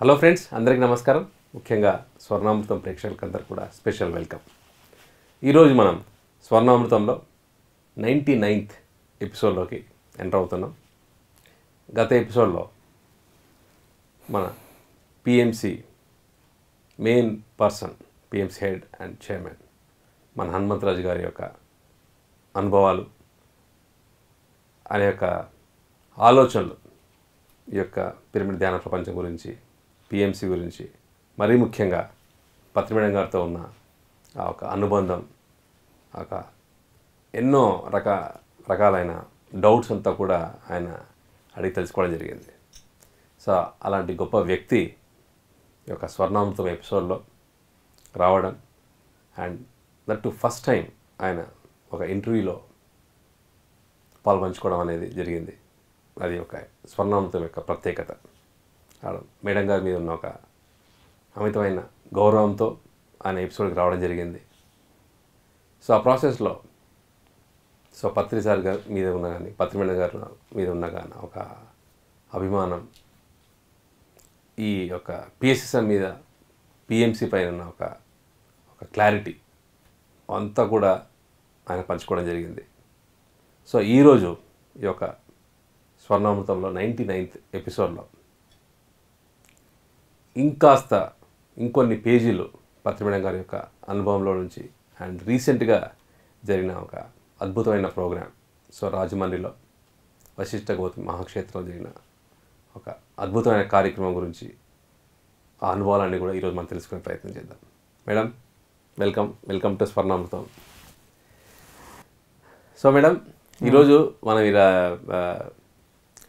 Hello friends, అందరికీ నమస్కారం. ముఖ్యంగా స్వర్ణామృతం ప్రేక్షకులందరూ కూడా స్పెషల్ వెల్కమ్. ఈరోజు మనం స్వర్ణామృతంలో 99th ఎపిసోడ్లోకి ఎంటర్ అవుతున్నాం. గత ఎపిసోడ్లో మన PMC main person, PMC head and chairman మన హనుమంతరాజు గారి యొక్క అనుభవాలు, ఆయన యొక్క ఆలోచనలు, ఈ యొక్క పిరమిడ్ ధ్యాన ప్రపంచం గురించి, పిఎంసి గురించి, మరీ ముఖ్యంగా పత్రి మేడం గారితో ఉన్న ఆ ఒక అనుబంధం, ఒక ఎన్నో రకాలైన డౌట్స్ అంతా కూడా ఆయన అడిగి తెలుసుకోవడం జరిగింది. సో అలాంటి గొప్ప వ్యక్తి ఈ యొక్క స్వర్ణామృతం ఎపిసోడ్లో రావడం, and that to first time ఆయన ఒక ఇంటర్వ్యూలో పాల్పంచుకోవడం అనేది జరిగింది. అది ఒక స్వర్ణామృతం యొక్క ప్రత్యేకత. మేడం గారి మీద ఉన్న ఒక అమితమైన గౌరవంతో ఆయన ఎపిసోడ్కి రావడం జరిగింది. సో ఆ ప్రాసెస్లో పత్రి సార్ గారి మీద ఉన్న కానీ, పత్రి మేడం గారి మీద ఉన్న కానీ ఒక అభిమానం, ఈ యొక్క పిఎస్ఎస్ఎం మీద, పిఎంసి పైన ఉన్న ఒక క్లారిటీ అంతా కూడా ఆయన పంచుకోవడం జరిగింది. సో ఈరోజు ఈ యొక్క స్వర్ణామృతంలో 99th ఎపిసోడ్లో ఇంకొన్ని పేజీలు పత్రి మేడం గారి యొక్క అనుభవంలో నుంచి, అండ్ రీసెంట్గా జరిగిన ఒక అద్భుతమైన ప్రోగ్రామ్, సో రాజమండ్రిలో వశిష్ఠ గౌతమి మహాక్షేత్రంలో జరిగిన ఒక అద్భుతమైన కార్యక్రమం గురించి, ఆ అనుభవాలన్నీ కూడా ఈరోజు మనం తెలుసుకునే ప్రయత్నం చేద్దాం. Madam, welcome to Swarnamrutham. So madam, ఈరోజు మనం ఇలా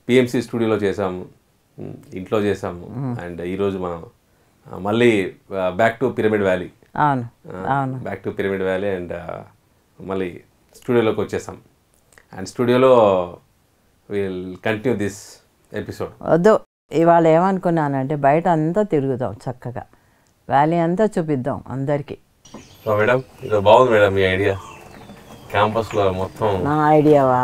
పిఎంసి స్టూడియోలో చేసాము, ఇంట్లో చేసాము, అండ్ ఈరోజు మనం మళ్ళీ back to pyramid valley. Back to pyramid valley and మళ్ళీ స్టూడియోలోకి వచ్చేసాం. అండ్ స్టూడియోలో విల్ కంటిన్యూ దిస్ ఎపిసోడ్. వద్దు, ఇవాళ ఏమనుకున్నానంటే బయట అంతా తిరుగుదాం, చక్కగా వ్యాలీ అంతా చూపిద్దాం అందరికీ. సో మేడం, ఇది బాగుంది మేడం మీ ఐడియా. క్యాంపస్లో మొత్తం నా ఐడియావా?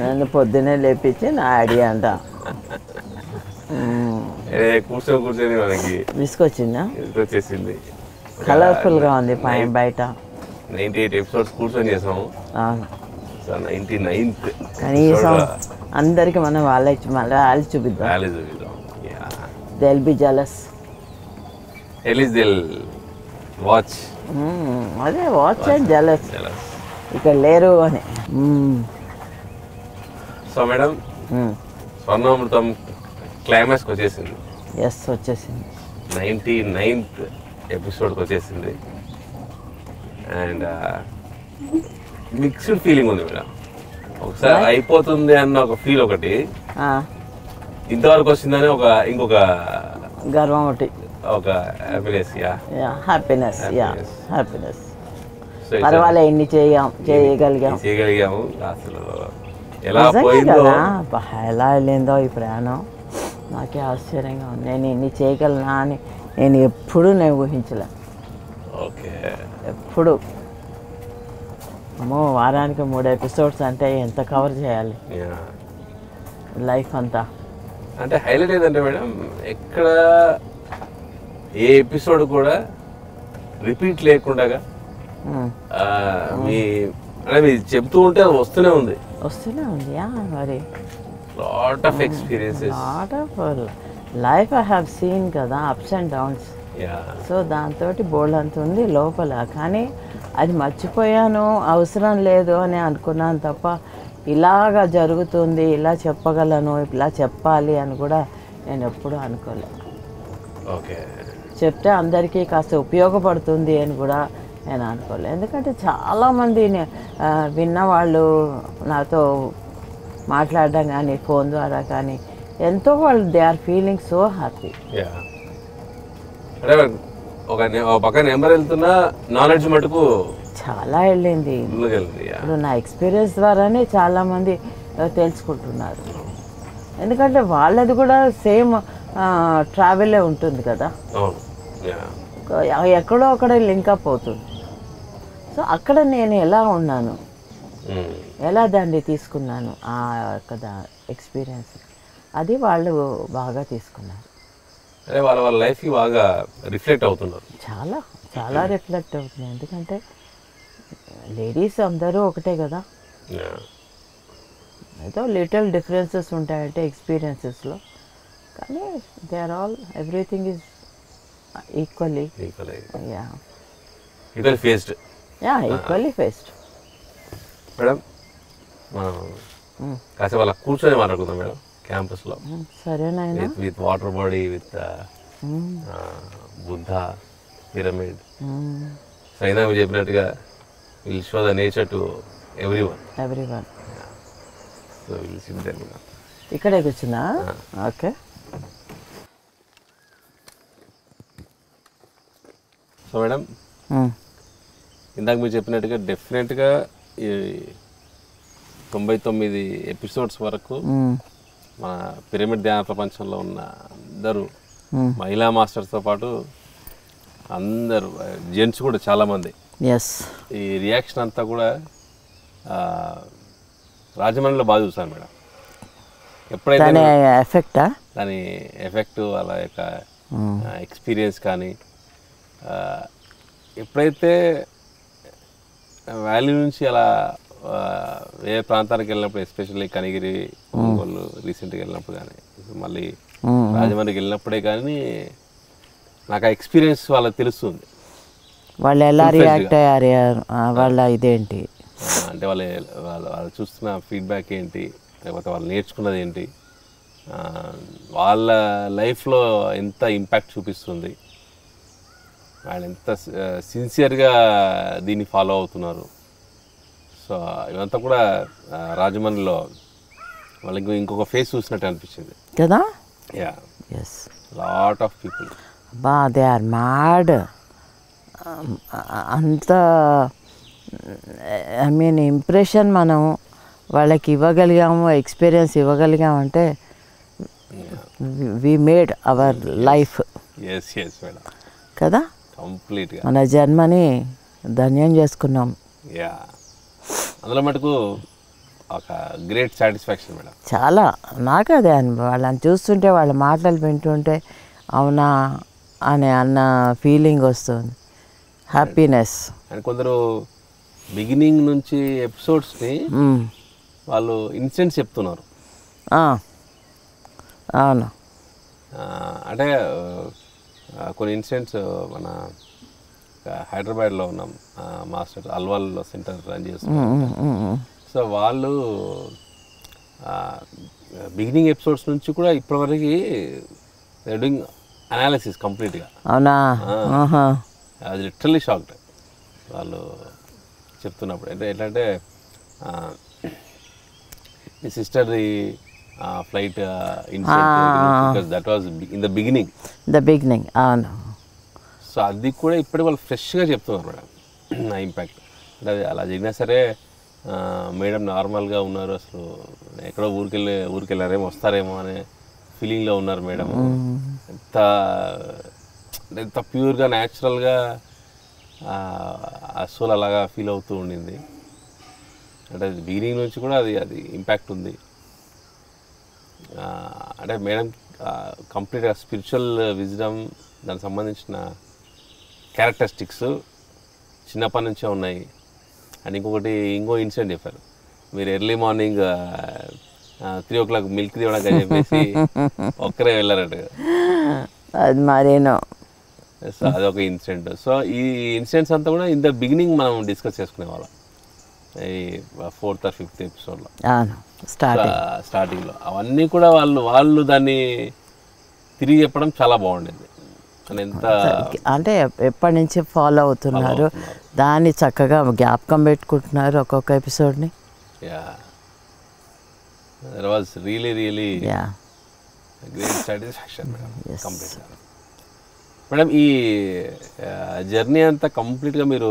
నన్ను పొద్దునే లేపించి నా ఐడియా అంట. కూర్చొని మనకి విసుకొచ్చిందా? వచ్చేసింది. కలర్ఫుల్గా ఉంది బయట. 98 ఎపిసోడ్స్ కూర్చొని చేసాము. 99th కనీసం అందరికి మనం వాళ్ళు చూపిద్దాం. They'll be jealous. At least they'll watch. అదే వాచ్ అండ్ జెలస్ ఇక్కడ లేరు అని. సో మేడం, స్వర్ణామృతం క్లైమాక్స్కి వచ్చేసింది. ఎస్, వచ్చేసింది. 99th ఎపిసోడ్కి వచ్చేసింది. అండ్ మిక్స్డ్ ఫీలింగ్ ఉంది మేడం. ఒకసారి అయిపోతుంది అన్న ఒక ఫీల్ ఒకటి, ఇంతవరకు వచ్చిందని ఇంకొక గర్వం ఒకటి, ఒక హ్యాపీనెస్. పర్వాలే, ఇన్ని చేయగలిగాము. అసలు ఎలా పోయిందో, ఎలా వెళ్ళిందో ఈ ప్రయాణం నాకే ఆశ్చర్యంగా ఉంది. నేను ఇన్ని చేయగలనా అని నేను ఎప్పుడు ఊహించలే. ఓకే, ఎప్పుడు అమ్మో, వారానికి 3 ఎపిసోడ్స్ అంటే ఎంత కవర్ చేయాలి లైఫ్ అంతా. అంటే హైలైట్ ఏంటంటే మేడం, ఎక్కడ ఏ ఎపిసోడ్ కూడా రిపీట్ లేకుండా మీ చెప్తూ ఉంటే అది వస్తూనే ఉంది. మరి lot of experiences, lot of life I have seen కదా, అప్స్ అండ్ డౌన్స్. సో దాంతో బోల్డ్ అంత ఉంది లోపల, కానీ అది మర్చిపోయాను, అవసరం లేదు అని అనుకున్నాను తప్ప ఇలాగా జరుగుతుంది, ఇలా చెప్పగలను, ఇలా చెప్పాలి అని కూడా నేను ఎప్పుడూ అనుకోలేదు. ఓకే, చెప్తే అందరికీ కాస్త ఉపయోగపడుతుంది అని కూడా నేను అనుకోలేదు. ఎందుకంటే చాలామంది విన్నవాళ్ళు నాతో మాట్లాడడం కానీ, ఫోన్ ద్వారా కానీ, ఎంతో వాళ్ళు they are feeling so happy. ఒక పక్క నెంబర్ వెళ్తున్నా నాలెడ్జ్ మటుకు చాలా వెళ్ళింది. ఇప్పుడు నా ఎక్స్పీరియన్స్ ద్వారానే చాలామంది తెలుసుకుంటున్నారు. ఎందుకంటే వాళ్ళది కూడా సేమ్ ట్రావెలే ఉంటుంది కదా, ఎక్కడో అక్కడ లింకప్ అవుతుంది. సో అక్కడ నేను ఎలా ఉన్నాను, ఎలా దాన్ని తీసుకున్నాను, ఆ యొక్క ఎక్స్పీరియన్స్ అది వాళ్ళు బాగా తీసుకున్నారు. అదే వాళ్ళ లైఫ్కి బాగా రిఫ్లెక్ట్ అవుతున్నారు. చాలా చాలా రిఫ్లెక్ట్ అవుతుంది. ఎందుకంటే లేడీస్ అందరూ ఒకటే కదా, ఏదో లిటిల్ డిఫరెన్సెస్ ఉంటాయంటే ఎక్స్పీరియన్సెస్లో, కానీ they are all everything is equally faced. Equally faced. Madam మనం కాసేపు అలా కూర్చొని మాట్లాడుకుందాం మేడం క్యాంపస్లో. సరేనాయనా. With water body, with Buddha pyramid. So అయినా మీరు చెప్పినట్టుగా will show the nature to everyone. So will sit there madam. ఇక్కడే కూర్చున్నా. ఓకే. సో మేడం ఇందాక మీరు చెప్పినట్టుగా డెఫినెట్గా ఈ 99 ఎపిసోడ్స్ వరకు మన పిరమిడ్ ధ్యాన ప్రపంచంలో ఉన్న అందరూ మహిళా మాస్టర్స్తో పాటు అందరూ జెంట్స్ కూడా చాలామంది ఈ రియాక్షన్ అంతా కూడా రాజమండ్రిలో బాగా చూసాను మేడం. ఎప్పుడైతే దాని ఎఫెక్ట్ వాళ్ళ యొక్క ఎక్స్పీరియన్స్ కానీ ఎప్పుడైతే వ్యాలీ నుంచి అలా వేరే ప్రాంతానికి వెళ్ళినప్పుడు, ఎస్పెషల్లీ కనిగిరి, ఒంగోలు రీసెంట్గా వెళ్ళినప్పుడు కానీ మళ్ళీ రాజమండ్రికి వెళ్ళినప్పుడే కానీ నాకు ఆ ఎక్స్పీరియన్స్ వాళ్ళకి తెలుస్తుంది. వాళ్ళు ఎలా రియాక్ట్ అయ్యారు, వాళ్ళ ఇదేంటి అంటే వాళ్ళు చూస్తున్న ఫీడ్బ్యాక్ ఏంటి, లేకపోతే వాళ్ళు నేర్చుకున్నది ఏంటి, వాళ్ళ లైఫ్లో ఎంత ఇంపాక్ట్ చూపిస్తుంది, వాళ్ళు ఎంత సిన్సియర్గా దీన్ని ఫాలో అవుతున్నారు. సో ఇవంతా కూడా రాజమండ్రిలో వాళ్ళకి ఇంకొక ఫేస్ చూసినట్టు అనిపించింది కదా. Lot of people they are mad. అంత ఐ మీన్ ఇంప్రెషన్ మనం వాళ్ళకి ఇవ్వగలిగాము, ఎక్స్పీరియన్స్ ఇవ్వగలిగామంటే వి మేడ్ అవర్ లైఫ్ కదా. కంప్లీట్గా మన జన్మని ధన్యం చేసుకున్నాం. అందులో మటుకు ఒక గ్రేట్ సాటిస్ఫాక్షన్ మేడం. చాలా. నాకు అదే వాళ్ళని చూస్తుంటే, వాళ్ళ మాటలు వింటుంటే అవునా అన్న ఫీలింగ్ వస్తుంది, హ్యాపీనెస్. అండ్ కొందరు బిగినింగ్ నుంచి ఎపిసోడ్స్ని వాళ్ళు ఇన్సిడెంట్స్ చెప్తున్నారు. అవును. అంటే కొన్ని ఇన్సిడెంట్స్ మన హైదరాబాద్లో ఉన్నాం మాస్టర్ అల్వాల్లో సెంటర్ రన్ చేస్తున్నాం. సో వాళ్ళు బిగినింగ్ ఎపిసోడ్స్ నుంచి కూడా ఇప్పటివరకు డూయింగ్ అనాలిసిస్ కంప్లీట్గా. అవునా? అది లిటరల్లీ షాక్డ్ వాళ్ళు చెప్తున్నప్పుడు. అంటే ఎట్లంటే మీ సిస్టర్ది flight incident that was in the beginning. అవును. సో అది కూడా ఇప్పటికి వాళ్ళు ఫ్రెష్గా చెప్తున్నారు మేడం నా ఇంపాక్ట్. అంటే అది అలా జరిగినా సరే మేడం నార్మల్గా ఉన్నారు, అసలు ఎక్కడో ఊరికెళ్ళారేమో వస్తారేమో అనే ఫీలింగ్లో ఉన్నారు మేడం. ఎంత ప్యూర్గా న్యాచురల్గా ఆ సోల్ అలాగా ఫీల్ అవుతూ ఉండింది. అంటే అది బిగినింగ్ నుంచి కూడా అది ఇంపాక్ట్ ఉంది. అంటే మేడం కంప్లీట్గా స్పిరిచువల్ విజ్డమ్, దానికి సంబంధించిన క్యారెక్టరిస్టిక్స్ చిన్నప్పటి నుంచే ఉన్నాయి. అండ్ ఇంకో ఇన్సిడెంట్ చెప్పారు, మీరు ఎర్లీ మార్నింగ్ 3 o'clock మిల్క్ తీయడానికి అని చెప్పేసి ఒక్కరే వెళ్ళారట. అది మరేనో. సో అదొక ఇన్సిడెంట్. సో ఈ ఇన్సిడెంట్స్ అంతా కూడా ఇన్ ద బిగినింగ్ మనం డిస్కస్ చేసుకునే వాళ్ళం ఈ 4th or 5th ఎపిసోడ్లో స్టార్టింగ్లో. అవన్నీ కూడా వాళ్ళు దాన్ని తిరిగి చెప్పడం చాలా బాగుండేది. అంటే ఎప్పటి నుంచి ఫాలో అవుతున్నారు, దాన్ని చక్కగా జ్ఞాపకం పెట్టుకుంటున్నారు ఒక్కొక్క ఎపిసోడ్ని. That was really great satisfaction madam. కంప్లీట్గా మేడం ఈ జర్నీ అంతా కంప్లీట్గా మీరు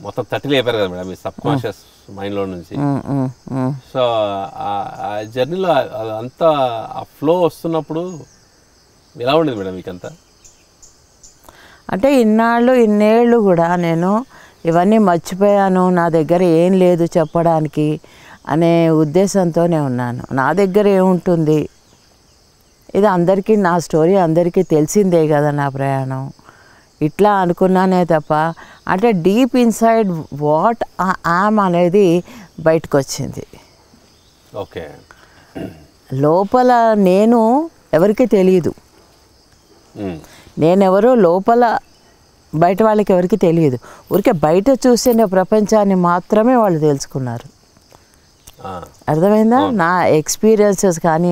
మొత్తం తట్టి లేపారు కదా మేడం, మీ సబ్కాన్షియస్ మైండ్లో నుంచి. సో ఆ జర్నీలో అంతా ఆ ఫ్లో వస్తున్నప్పుడు ఎలా ఉండేది మేడం మీకంతా? అంటే ఇన్నేళ్ళు కూడా నేను ఇవన్నీ మర్చిపోయాను, నా దగ్గర ఏం లేదు చెప్పడానికి అనే ఉద్దేశంతోనే ఉన్నాను. నా దగ్గర ఏముంటుంది, ఇది అందరికీ నా స్టోరీ అందరికీ తెలిసిందే కదా నా ప్రయాణం, ఇట్లా అనుకున్నానే తప్ప అంటే డీప్ ఇన్సైడ్ వాట్ యామ్ అనేది బయటకు వచ్చింది. ఓకే. లోపల నేను ఎవరికి తెలియదు, నేనెవరో లోపల బయట వాళ్ళకి ఎవరికి తెలియదు. ఊరికే బయట చూసిన ప్రపంచాన్ని మాత్రమే వాళ్ళు తెలుసుకున్నారు. అర్థమైందా? నా ఎక్స్పీరియన్సెస్ కానీ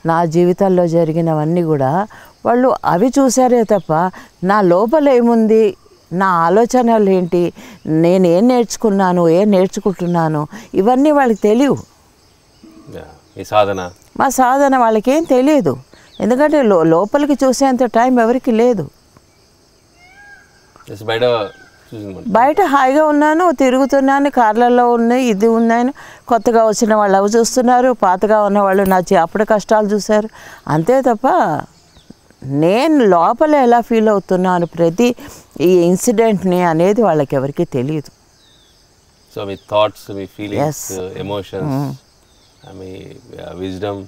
నా జీవితంలో జరిగినవన్నీ కూడా వాళ్ళు అవి చూసారే తప్ప నా లోపల ఏముంది, నా ఆలోచనలు ఏంటి, నేను ఏం నేర్చుకున్నాను, ఏం నేర్చుకుంటున్నాను, ఇవన్నీ వాళ్ళకి తెలియవు. మా సాధన వాళ్ళకేం తెలియదు, ఎందుకంటే లోపలికి చూసేంత టైం ఎవరికి లేదు. బయట హాయిగా ఉన్నాను, తిరుగుతున్నాను, కార్లలో ఉన్నాయి, ఇది ఉన్నాను, కొత్తగా వచ్చిన వాళ్ళు అవి చూస్తున్నారు, పాతగా ఉన్న వాళ్ళు నా అప్పుడు కష్టాలు చూశారు, అంతే తప్ప నేను లోపల ఎలా ఫీల్ అవుతున్నాను ప్రతి ఈ ఇన్సిడెంట్ని అనేది వాళ్ళకి ఎవరికి తెలియదు. సో మీ థాట్స్, మీ ఫీలింగ్స్, ఎమోషన్స్, మీ విజ్డమ్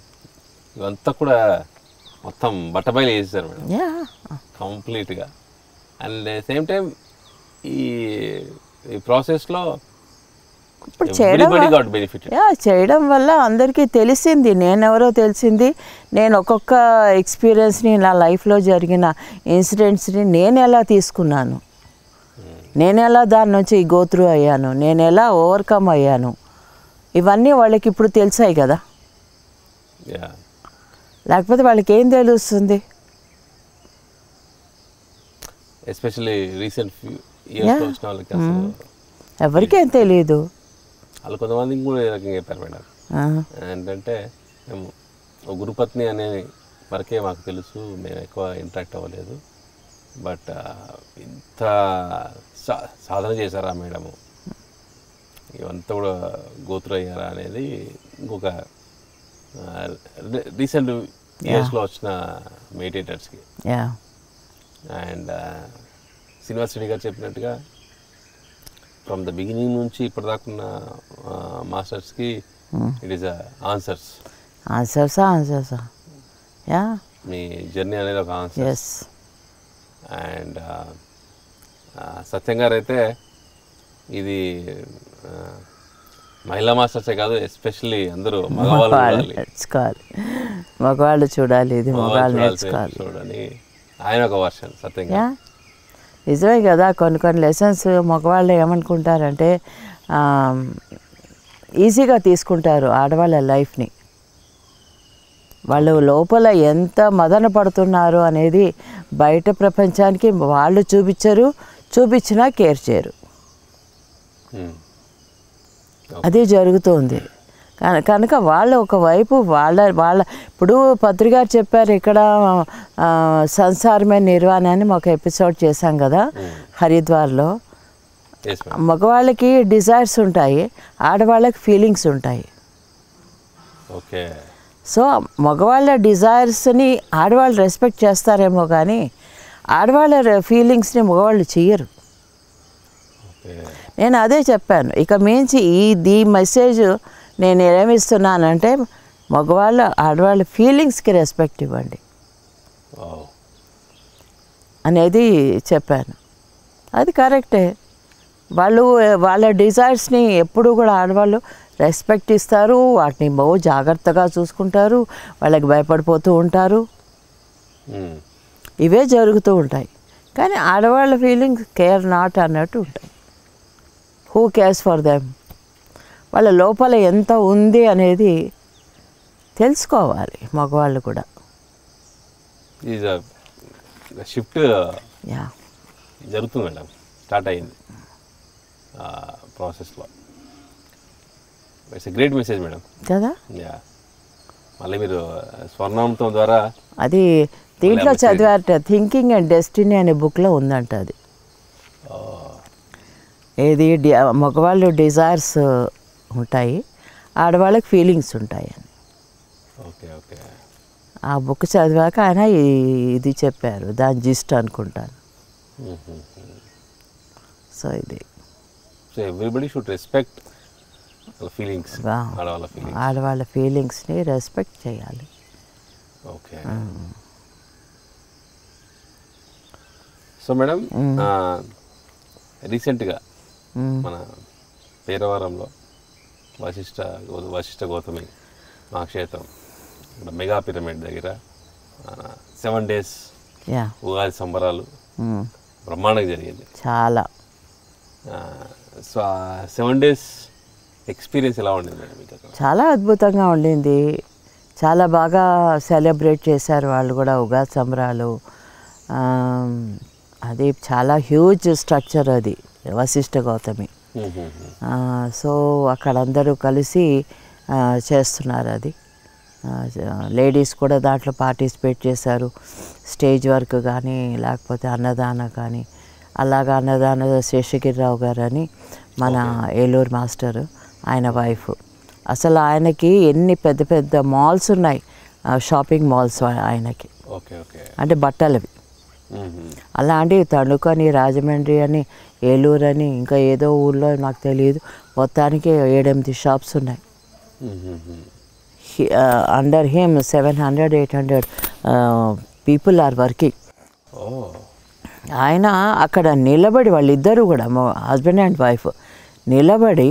ఇవంతా కూడా మొత్తం బట్టబయలు చేసేసారు మేడం కంప్లీట్గా. అండ్ సేమ్ టైం ఈ ప్రాసెస్లో ఇప్పుడు చేయడం వల్ల అందరికీ తెలిసింది, నేనెవరో తెలిసింది. నేను ఒక్కొక్క ఎక్స్పీరియన్స్ని నా లైఫ్లో జరిగిన ఇన్సిడెంట్స్ని నేను ఎలా తీసుకున్నాను, నేను ఎలా దాని నుంచి గో త్రూ అయ్యాను, నేను ఎలా ఓవర్కమ్ అయ్యాను, ఇవన్నీ వాళ్ళకి ఇప్పుడు తెలిసాయి కదా. లేకపోతే వాళ్ళకి ఏం తెలుస్తుంది? ఎస్పెషల్లీ రీసెంట్ ఇయర్స్ వచ్చిన వాళ్ళకి అసలు ఎవరికేం తెలియదు. వాళ్ళు కొంతమందికి కూడా ఏ రకంగా చెప్పారు మేడం, ఏంటంటే మేము గురుపత్ని అనే వరకే మాకు తెలుసు, మేము ఎక్కువ ఇంటరాక్ట్ అవ్వలేదు, బట్ ఇంత సాధన చేశారా మేడము, ఇవంతా కూడా గోత్రు అయ్యారా అనేది ఇంకొక రీసెంట్ ఇయర్స్లో వచ్చిన మెడిటేటర్స్కి. అండ్ శ్రీనివాస్ రెడ్డి గారు చెప్పినట్టుగా ఫ్రమ్ ద బిగినింగ్ నుంచి ఇప్పటిదాకా ఉన్న మాస్టర్స్కి ఇట్ ఈస్ ఆన్సర్స్. మీ జర్నీ అనేది ఒక ఆన్సర్. అండ్ సత్యం గారు అయితే ఇది మహిళా మాస్టర్సే కాదు, ఎస్పెషల్లీ అందరూ మగవాళ్ళు చూడాలి, ఇది మగవాళ్ళు నేర్చుకోవాలి చూడని ఆయన ఒక వర్షన్. సత్యంగా నిజమే కదా. కొన్ని లెసన్స్ మగవాళ్ళు ఏమనుకుంటారంటే ఈజీగా తీసుకుంటారు ఆడవాళ్ళ లైఫ్ని. వాళ్ళు లోపల ఎంత మదన పడుతున్నారు అనేది బయట ప్రపంచానికి వాళ్ళు చూపించినా కేర్ చేయరు. అది జరుగుతుంది కనుక వాళ్ళు ఒకవైపు వాళ్ళ ఇప్పుడు పత్రికారు చెప్పారు ఇక్కడ సంసారమే నిర్వాణ అని ఒక ఎపిసోడ్ చేశాం కదా హరిద్వార్లో. మగవాళ్ళకి డిజైర్స్ ఉంటాయి, ఆడవాళ్ళకి ఫీలింగ్స్ ఉంటాయి. సో మగవాళ్ళ డిజైర్స్ని ఆడవాళ్ళు రెస్పెక్ట్ చేస్తారేమో కానీ ఆడవాళ్ళ ఫీలింగ్స్ని మగవాళ్ళు చెయ్యరు. నేను అదే చెప్పాను, ఇక మించి ఈ మెసేజ్ నేను ఏమిస్తున్నానంటే మగవాళ్ళు ఆడవాళ్ళ ఫీలింగ్స్కి రెస్పెక్ట్ ఇవ్వండి అనేది చెప్పాను. అది కరెక్టే. వాళ్ళ డిజైర్స్ని ఎప్పుడు కూడా ఆడవాళ్ళు రెస్పెక్ట్ ఇస్తారు, వాటిని బాగా జాగ్రత్తగా చూసుకుంటారు, వాళ్ళకి భయపడిపోతూ ఉంటారు, ఇవే జరుగుతూ ఉంటాయి. కానీ ఆడవాళ్ళ ఫీలింగ్స్ కేర్ నాట్ అన్నట్టు ఉంటాయి. Who cares for them? వాళ్ళ లోపల ఎంత ఉంది అనేది తెలుసుకోవాలి మగవాళ్ళు కూడా. షిఫ్ట్ జరుగుతుంది మేడం, స్టార్ట్ అయ్యింది ప్రాసెస్లో. It's a great message madam కదా. మళ్ళీ మీరు స్వర్ణామృతం ద్వారా అది దీంట్లో చదివారట, థింకింగ్ అండ్ డెస్టినీ అనే బుక్లో ఉందంట. అది ఏది మగవాళ్ళు డిజైర్స్ ఉంటాయి, ఆడవాళ్ళకి ఫీలింగ్స్ ఉంటాయి అని. ఆ బుక్ చదివాక ఆయన ఇది చెప్పారు, దాని జిస్ట్ అనుకుంటాను. సో ఇది so everybody should respect feelings, ఆడవాళ్ళ ఫీలింగ్స్ని రెస్పెక్ట్ చేయాలి. ఓకే. సో మేడం, రీసెంట్గా మన పేరవరంలో వశిష్ఠ గౌతమి మహాక్షేత్రం మెగా పిరమిడ్ దగ్గర 7 days ఉగాది సంబరాలు బ్రహ్మాండంగా జరిగింది చాలా. సో ఆ 7 days ఎక్స్పీరియన్స్ ఎలా ఉండింది మేడం మీకు? చాలా అద్భుతంగా ఉండింది. చాలా బాగా సెలబ్రేట్ చేశారు వాళ్ళు కూడా ఉగాది సంబరాలు. అది చాలా హ్యూజ్ స్ట్రక్చర్ అది వశిష్ఠ గౌతమి. సో అక్కడ అందరూ కలిసి చేస్తున్నారు అది. లేడీస్ కూడా దాంట్లో పార్టిసిపేట్ చేశారు. స్టేజ్ వర్క్ కానీ లేకపోతే అన్నదాన కానీ. అలాగా అన్నదాన శేషగిరిరావు గారు అని మన ఏలూరు మాస్టర్, ఆయన వైఫ్. అసలు ఆయనకి ఎన్ని పెద్ద పెద్ద మాల్స్ ఉన్నాయి, షాపింగ్ మాల్స్ ఆయనకి. అంటే బట్టలవి అలాంటివి తణుకు రాజమండ్రి అని, ఏలూరు అని, ఇంకా ఏదో ఊళ్ళో నాకు తెలియదు. మొత్తానికి 7-8 షాప్స్ ఉన్నాయి. Under him 700-800 people are working. ఆయన అక్కడ నిలబడి, వాళ్ళిద్దరూ కూడా హస్బెండ్ అండ్ వైఫ్ నిలబడి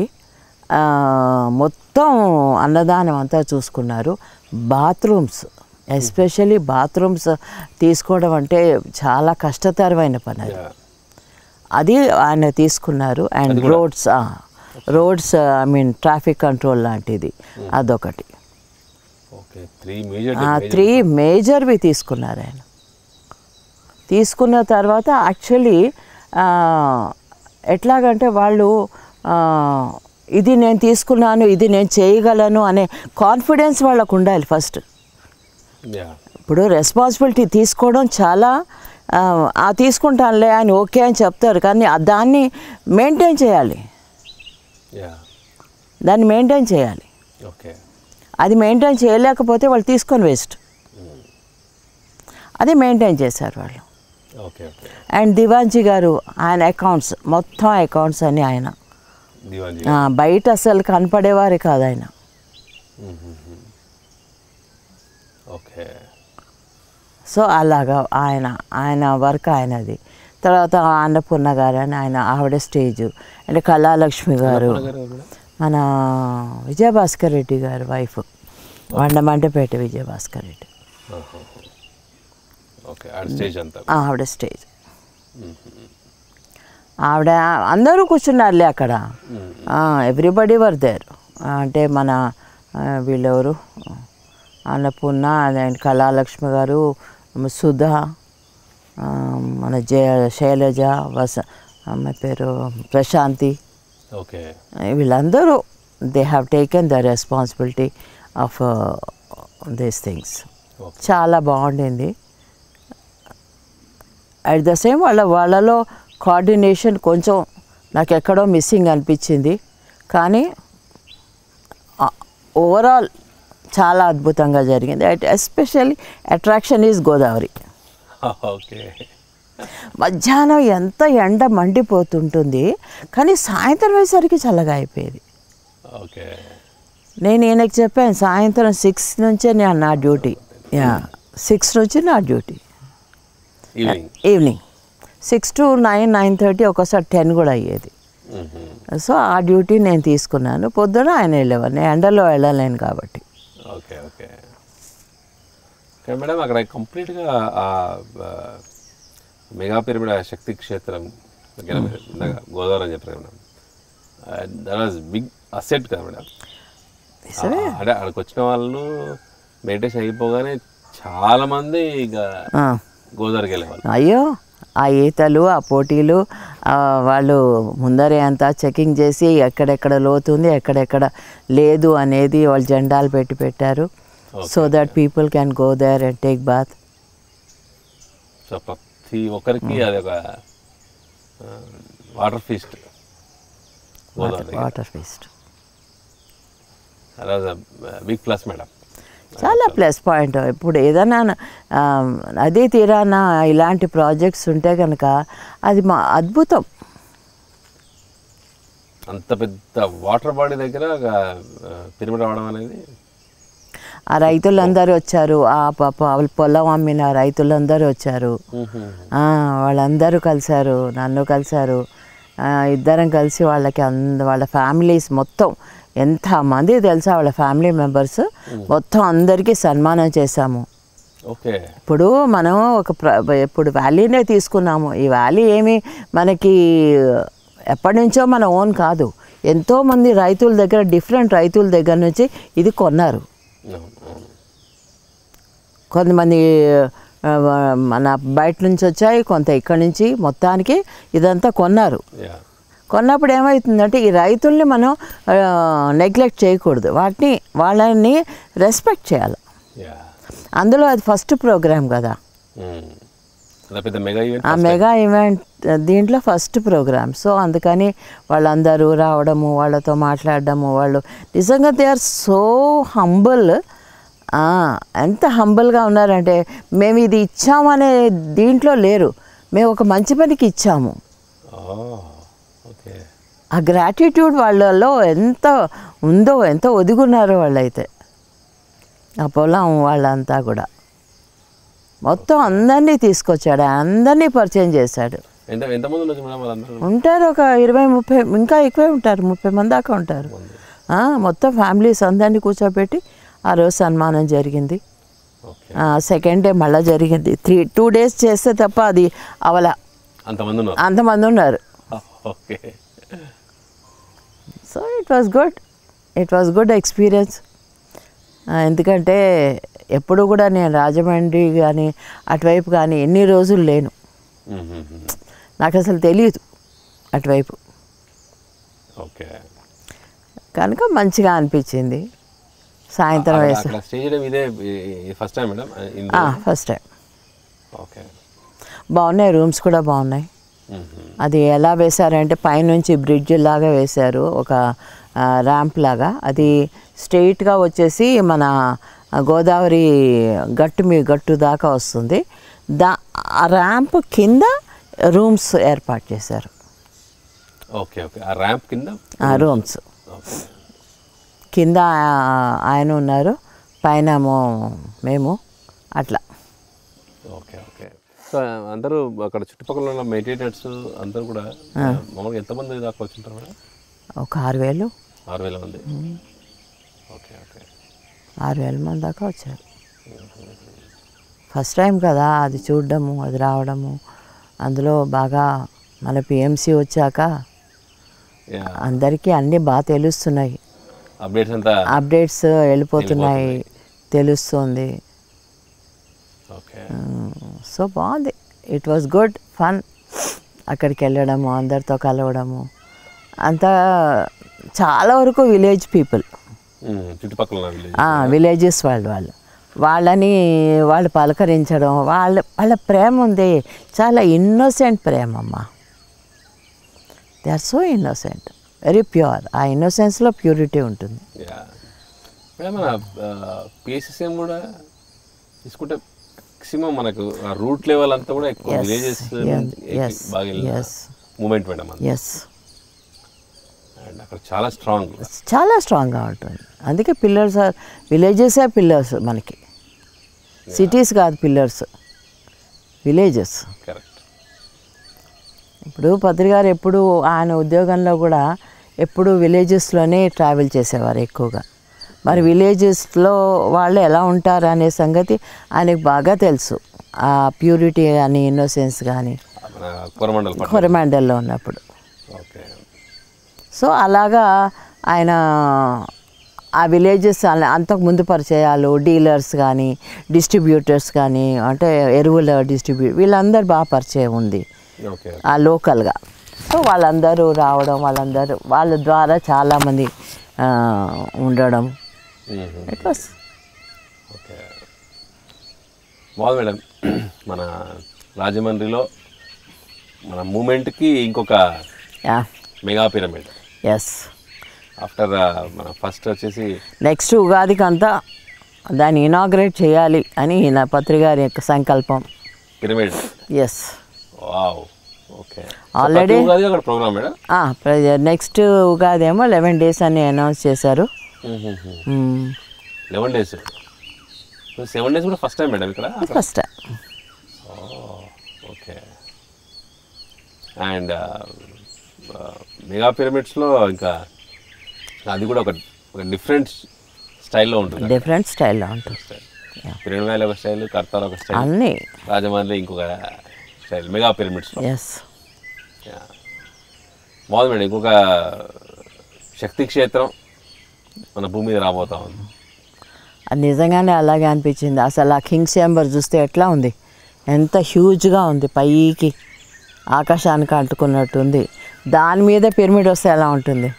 మొత్తం అన్నదానం అంతా చూసుకున్నారు. బాత్రూమ్స్, ఎస్పెషల్లీ బాత్రూమ్స్ తీసుకోవడం అంటే చాలా కష్టతరమైన పని అది ఆయన తీసుకున్నారు. And roads I mean traffic control లాంటిది అదొకటి. 3 మేజర్వి తీసుకున్నారు ఆయన. తీసుకున్న తర్వాత యాక్చువల్లీ ఎట్లాగంటే వాళ్ళు ఇది నేను తీసుకున్నాను, ఇది నేను చేయగలను అనే కాన్ఫిడెన్స్ వాళ్ళకు ఉండాలి ఫస్ట్. ఇప్పుడు రెస్పాన్సిబిలిటీ తీసుకోవడం చాలా, తీసుకుంటానులే అని ఓకే అని చెప్తారు, కానీ దాన్ని మెయింటైన్ చేయాలి. అది మెయింటైన్ చేయలేకపోతే వాళ్ళు తీసుకొని వేస్ట్. అది మెయింటైన్ చేశారు వాళ్ళు. అండ్ దివాన్జీ గారు, ఆయన అకౌంట్స్, మొత్తం అకౌంట్స్ అని ఆయన బయట అసలు కనపడేవారు కాదు ఆయన. సో అలాగా ఆయన వర్క్ ఆయనది. తర్వాత అన్నపూర్ణ గారు అని ఆయన, ఆవిడ స్టేజ్. అంటే కళాలక్ష్మి గారు, మన విజయభాస్కర్ రెడ్డి గారు వైఫ్, వండమంటపేట విజయభాస్కర్ రెడ్డి, ఆవిడ స్టేజ్. ఆవిడ అందరూ కూర్చున్నారులే అక్కడ. Everybody were there. అంటే మన వీళ్ళెవరు, అన్నపూర్ణ అండ్ కళాలక్ష్మి గారు, సుధా, మన శైలజ, అమ్మాయి పేరు ప్రశాంతి, వీళ్ళందరూ they have taken the responsibility of these things. చాలా బాగుండింది. అట్ ద సేమ్ వాళ్ళలో కోఆర్డినేషన్ కొంచెం నాకు ఎక్కడో మిస్సింగ్ అనిపించింది, కానీ ఓవరాల్ చాలా అద్భుతంగా జరిగింది. Especially attraction is Godavari. మధ్యాహ్నం ఎంత ఎండ మండిపోతుంటుంది, కానీ సాయంత్రం అయ్యేసరికి చల్లగా అయిపోయేది. నేను ఈయనకి చెప్పాను, సాయంత్రం 6 నుంచే నా డ్యూటీ. 6 నుంచి నా డ్యూటీ. ఈవినింగ్ 6 to 9, 9:30, ఒక్కోసారి 10 కూడా అయ్యేది. సో ఆ డ్యూటీ నేను తీసుకున్నాను. పొద్దున ఆయన వెళ్ళేవారు, నేను ఎండలో వెళ్ళలేను కాబట్టి. మేడం, అక్కడ కంప్లీట్గా మెగా పిరమిడ్ శక్తి క్షేత్రం దగ్గర గోదావరి అని చెప్పారు madam. That was big asset కదా మేడం. అంటే అక్కడికి వచ్చిన వాళ్ళు మెడిటేషన్ అయిపోగానే చాలా మంది ఇక గోదావరికి వెళ్ళేవాళ్ళు. అయ్యో, ఆ ఈతలు, ఆ పోటీలు, వాళ్ళు ముందరే అంతా చెకింగ్ చేసి ఎక్కడెక్కడ లోతుంది, ఎక్కడెక్కడ లేదు అనేది వాళ్ళు జెండాలు పెట్టారు. So that people can go there and take bath. So ప్రతి ఒక్కరికి అది ఒక water feast. Big plus madam, చాలా ప్లస్ పాయింట్. ఇప్పుడు ఏదైనా నదీ తీరాన ఇలాంటి ప్రాజెక్ట్స్ ఉంటే కనుక అది మా అద్భుతం. అంత పెద్ద వాటర్ బాడీ దగ్గర పిరమిడ్ రావడం అనేది ఆ రైతులందరూ వచ్చారు, ఆ పొలం అమ్మిన రైతులందరూ వచ్చారు, వాళ్ళందరూ కలిశారు, నన్ను కలిశారు, ఇద్దరం కలిసి వాళ్ళకి వాళ్ళ ఫ్యామిలీస్ మొత్తం ఎంతమంది తెలుసా వాళ్ళ ఫ్యామిలీ మెంబర్స్ మొత్తం అందరికీ సన్మానం చేశాము. ఓకే. ఇప్పుడు మనం ఇప్పుడు వ్యాలీనే తీసుకున్నాము. ఈ వ్యాలీ ఏమి మనకి ఎప్పటి నుంచో మన ఓన్ కాదు, ఎంతోమంది రైతుల దగ్గర డిఫరెంట్ రైతుల దగ్గర నుంచి ఇది కొన్నారు. కొంతమంది మన బయట నుంచి వచ్చాయి, కొంత ఇక్కడి నుంచి, మొత్తానికి ఇదంతా కొన్నారు. కొన్నప్పుడు ఏమవుతుందంటే ఈ రైతుల్ని మనం నెగ్లెక్ట్ చేయకూడదు, వాళ్ళని రెస్పెక్ట్ చేయాలి. అందులో అది ఫస్ట్ ప్రోగ్రామ్ కదా, ఆ మెగా ఈవెంట్ దీంట్లో ఫస్ట్ ప్రోగ్రామ్. సో అందుకని వాళ్ళందరూ రావడము, వాళ్ళతో మాట్లాడడము, వాళ్ళు నిజంగా దే ఆర్ సో హంబుల్. ఎంత హంబుల్గా ఉన్నారంటే మేము ఇది ఇచ్చామనే దీంట్లో లేరు, మేము ఒక మంచి పనికి ఇచ్చాము. ఆ గ్రాటిట్యూడ్ వాళ్ళలో ఎంత ఉందో, ఎంత ఒదిగున్నారో వాళ్ళైతే. ఆ పొలం వాళ్ళంతా కూడా మొత్తం అందరినీ తీసుకొచ్చాడు, అందరినీ పరిచయం చేశాడు. ఉంటారు ఒక 20-30, ఇంకా ఎక్కువే ఉంటారు, 30 మంది దాకా ఉంటారు. మొత్తం ఫ్యామిలీస్ అందరినీ కూర్చోబెట్టి ఆ రోజు సన్మానం జరిగింది. సెకండ్ డే మళ్ళీ జరిగింది. 2 days చేస్తే తప్ప అది అవల, అంతమంది ఉన్నారు. So it was good experience. ఎందుకంటే ఎప్పుడు కూడా నేను రాజమండ్రి కానీ అటువైపు కానీ ఎన్ని రోజులు లేను, నాకు అసలు తెలియదు అటువైపు. కనుక మంచిగా అనిపించింది. సాయంత్రం ఫస్ట్ టైం. బాగున్నాయి, రూమ్స్ కూడా బాగున్నాయి. అది ఎలా వేశారంటే పైనుంచి బ్రిడ్జ్ లాగా వేశారు, ఒక ర్యాంప్ లాగా. అది స్ట్రెయిట్గా వచ్చేసి మన గోదావరి గట్టు దాకా వస్తుంది. ఆ ర్యాంప్ కింద రూమ్స్ ఏర్పాటు చేశారు. రూమ్స్ కింద ఆయన ఉన్నారు, పైన మేము, అట్లా. సో అందరూ అక్కడ చుట్టుపక్కల ఉన్న మెడిటేటర్స్ అందరూ కూడా మామూలుగా ఎంతమంది దాకా వచ్చింటారు మేడం? ఒక 6,000 మంది. 6,000 మంది దాకా వచ్చారు. ఫస్ట్ టైం కదా అది చూడడము, అది రావడము. అందులో బాగా మన పిఎంసి వచ్చాక అందరికీ అన్నీ బాగా తెలుస్తున్నాయి, అప్డేట్స్ వెళ్ళిపోతున్నాయి, తెలుస్తుంది. సో బాగుంది, ఇట్ వాజ్ గుడ్ ఫన్. అక్కడికి వెళ్ళడము, అందరితో కలవడము, అంతా చాలా వరకు విలేజ్ పీపుల్, విలేజెస్ వాళ్ళు పలకరించడం, వాళ్ళ ప్రేమ ఉంది, చాలా ఇన్నోసెంట్ ప్రేమ అమ్మ. They are so innocent, very pure. ఆ ఇన్నోసెన్స్లో ప్యూరిటీ ఉంటుంది. పిఎస్ఎస్ఎం కూడా తీసుకుంటే మ్యాక్సిమం మనకు రూట్ లెవెల్ అంతా కూడా ఎక్కువ విలేజెస్ బాగా మూమెంట్ మేడం. అండ్ అక్కడ చాలా స్ట్రాంగ్గా ఉంటుంది. అందుకే పిల్లర్స్, విలేజెసే పిల్లర్స్ మనకి, సిటీస్ కాదు పిల్లర్స్, విలేజెస్. ఇప్పుడు పత్రి గారు ఎప్పుడు ఆయన ఉద్యోగంలో కూడా ఎప్పుడు విలేజెస్లోనే ట్రావెల్ చేసేవారు ఎక్కువగా. మరి విలేజెస్లో వాళ్ళు ఎలా ఉంటారు అనే సంగతి ఆయనకు బాగా తెలుసు. ఆ ప్యూరిటీ కానీ ఇన్నోసెన్స్ కానీ కొరమండల్లో ఉన్నప్పుడు. సో అలాగా ఆయన ఆ విలేజెస్ అంతకుముందు పరిచయాలు, డీలర్స్ కానీ డిస్ట్రిబ్యూటర్స్ కానీ, అంటే ఎరువుల వీళ్ళందరూ బాగా పరిచయం ఉంది ఆ లోకల్గా. సో వాళ్ళందరూ రావడం, వాళ్ళ ద్వారా చాలామంది ఉండడం. ఇట్ వాస్ బాగుంది మేడం. మన రాజమండ్రిలో మన మూమెంట్కి ఇంకొక మెగా పిరమిడ్. ఎస్. ఆఫ్టర్ మన ఫస్ట్ వచ్చేసి నెక్స్ట్ ఉగాదికి అంతా దాన్ని ఇనాగ్రేట్ చేయాలి అని నా పత్రిక గారి యొక్క సంకల్పం. Pyramid. Yes. Wow. Okay. Already program madam. Next Ugadi ఏమో 11 days అని అనౌన్స్ చేశారు. 11 days, 7 days కూడా ఫస్ట్ టైం మేడం ఇక్కడ. First time. Okay. And mega పిరమిడ్స్లో ఇంకా అది కూడా ఒక డిఫరెంట్ స్టైల్లో ఉంటుంది. డిఫరెంట్ స్టైల్లో ఉంటుంది. పిరమిడ్ వ్యాలీ ఒక స్టైల్, కర్తార్ ఒక స్టైల్, అన్నీ రాజమండ్రి ఇంకొక స్టైల్ మెగా పిరమిడ్స్లో. ఎస్. బాగుంది మేడం. ఇంకొక శక్తి క్షేత్రం మన భూమి మీద రాబోతా ఉంది. అది నిజంగానే అలాగే అనిపించింది. అసలు ఆ కింగ్స్ ఛాంబర్ చూస్తే ఎట్లా ఉంది, ఎంత హ్యూజ్గా ఉంది, పైకి ఆకాశానికి అంటుకున్నట్టుంది. దాని మీద పిరమిడ్ వస్తే ఎలా ఉంటుంది?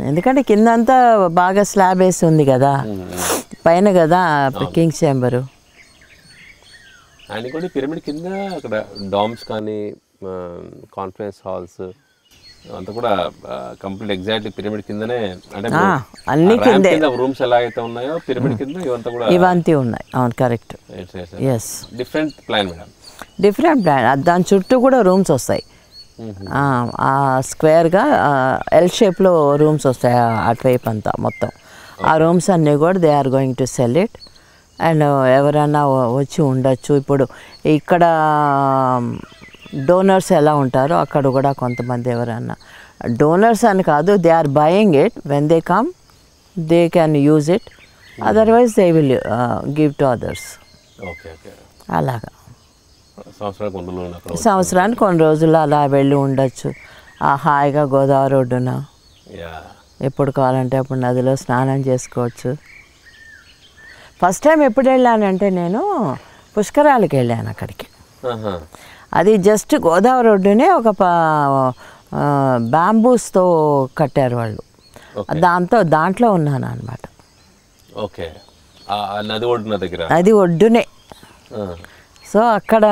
ఎందుకంటే కిందంతా బాగా స్లాబ్ వేసి ఉంది కదా, పైన కదా కింగ్స్ ఛాంబరు. అండ్ ఇంకోటి పిరమిడ్ కింద అక్కడ డామ్స్ కానీ కాన్ఫరెన్స్ హాల్స్ అంతా కూడా కంప్లీట్ ఎగ్జాక్ట్లీ పిరమిడ్ కిందనే, అంటే అన్ని కిందే రూమ్స్ ఎలాగైతే ఉన్నాయో పిరమిడ్ కింద ఇవంతా కూడా ఇవంతా ఉన్నాయి. అవును, correct. Yes. Different plan madam. Different plan. దాని చుట్టూ కూడా రూమ్స్ వస్తాయి. ఆ స్క్వేర్గా ఎల్ షేప్లో రూమ్స్ వస్తాయి అటువైపు అంతా మొత్తం. ఆ రూమ్స్ అన్నీ కూడా they are going to sell it. And ఎవరైనా వచ్చి ఉండొచ్చు. ఇప్పుడు ఇక్కడ డోనర్స్ ఎలా ఉంటారో అక్కడ కూడా కొంతమంది ఎవరైనా డోనర్స్ అని కాదు, they are buying it. When they come they can use it, otherwise they will give to others. అలాగా సంవత్సరానికి కొన్ని రోజులు అలా వెళ్ళి ఉండొచ్చు. హాయిగా గోదావరి ఒడ్డున ఎప్పుడు కావాలంటే అప్పుడు నదిలో స్నానం చేసుకోవచ్చు. ఫస్ట్ టైం ఎప్పుడు వెళ్ళానంటే నేను పుష్కరాలకి వెళ్ళాను అక్కడికి. అది జస్ట్ గోదావరి ఒడ్డునే ఒక బ్యాంబూస్తో కట్టారు వాళ్ళు. దాంట్లో ఉన్నాను అనమాట. అది ఒడ్డునే. సో అక్కడ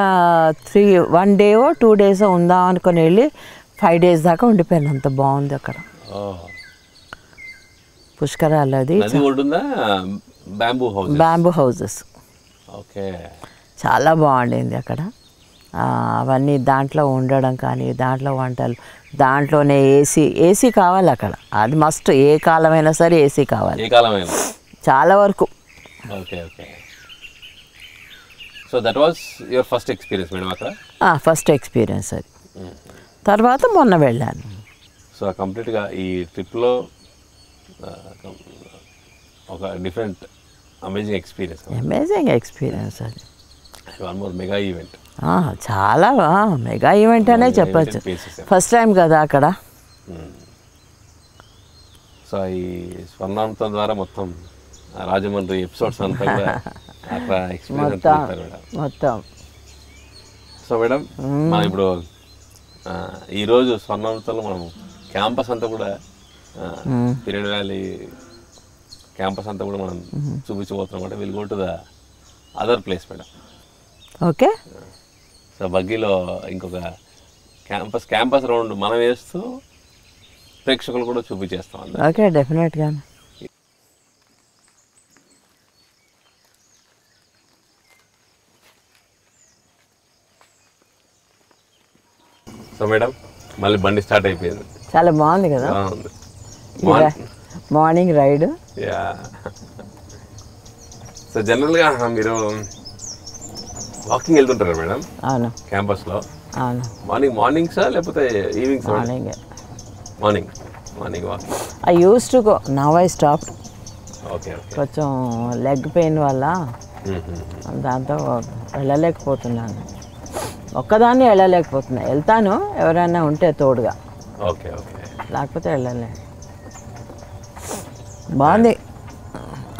1 day or 2 days ఉందాం అనుకుని వెళ్ళి 5 days దాకా ఉండిపోయాను. అంత బాగుంది అక్కడ పుష్కరాలు. అది బ్యాంబూ హౌసెస్ చాలా బాగుండింది అక్కడ. అవన్నీ దాంట్లో ఉండడం కానీ, దాంట్లో వంటలు, దాంట్లోనే ఏసీ కావాలి అక్కడ. అది మస్ట్. ఏ కాలమైనా సరే ఏసీ కావాలి చాలా వరకు. So that was your first experience madam అక్కడ? ఫస్ట్ ఎక్స్పీరియన్స్ అది. తర్వాత మొన్న వెళ్ళాను. సో కంప్లీట్గా ఈ ట్రిప్లో ఒక డిఫరెంట్ అమేజింగ్ ఎక్స్పీరియన్స్ అది. One more mega event. చాలా మెగా ఈవెంట్ అనే చెప్పచ్చు. ఫస్ట్ టైం కదా అక్కడ. సో ఈ స్వర్ణామృతం ద్వారా మొత్తం రాజమండ్రి ఎపిసోడ్స్ అంతా కూడా అట్లా ఎక్స్పీరియన్స్ మొత్తం. సో మేడం మనం ఇప్పుడు ఈరోజు స్వర్ణామృతంలో మనం క్యాంపస్ అంతా కూడా పిరమిడ్ వ్యాలీ క్యాంపస్ అంతా కూడా మనం చూపించబోతున్నాం. అంటే will go to the other place madam. Okay. So బగ్గీలో ఇంకొక క్యాంపస్ రౌండ్ మనం వేస్తూ ప్రేక్షకులు కూడా చూపించేస్తాం. ఓకే, డెఫినెట్గా. సో మేడం మళ్ళీ బండి స్టార్ట్ అయిపోయింది. చాలా బాగుంది కదా మార్నింగ్ రైడ్. సో జనరల్గా మీరు వాకింగ్ వెళ్తుంటారా మేడం? అవును. క్యాంపస్లో? అవును. మార్నింగ్సా లేకపోతే evenings? Morning walking. I use to go, now I stopped. Okay. కొంచెం లెగ్ పెయిన్ వల్ల దాంతో వెళ్ళలేకపోతున్నాను. ఒక్కదాన్ని వెళ్ళలేకపోతున్నా. వెళ్తాను ఎవరైనా ఉంటే తోడుగా. ఓకే. లేకపోతే వెళ్ళలే. బాగుంది.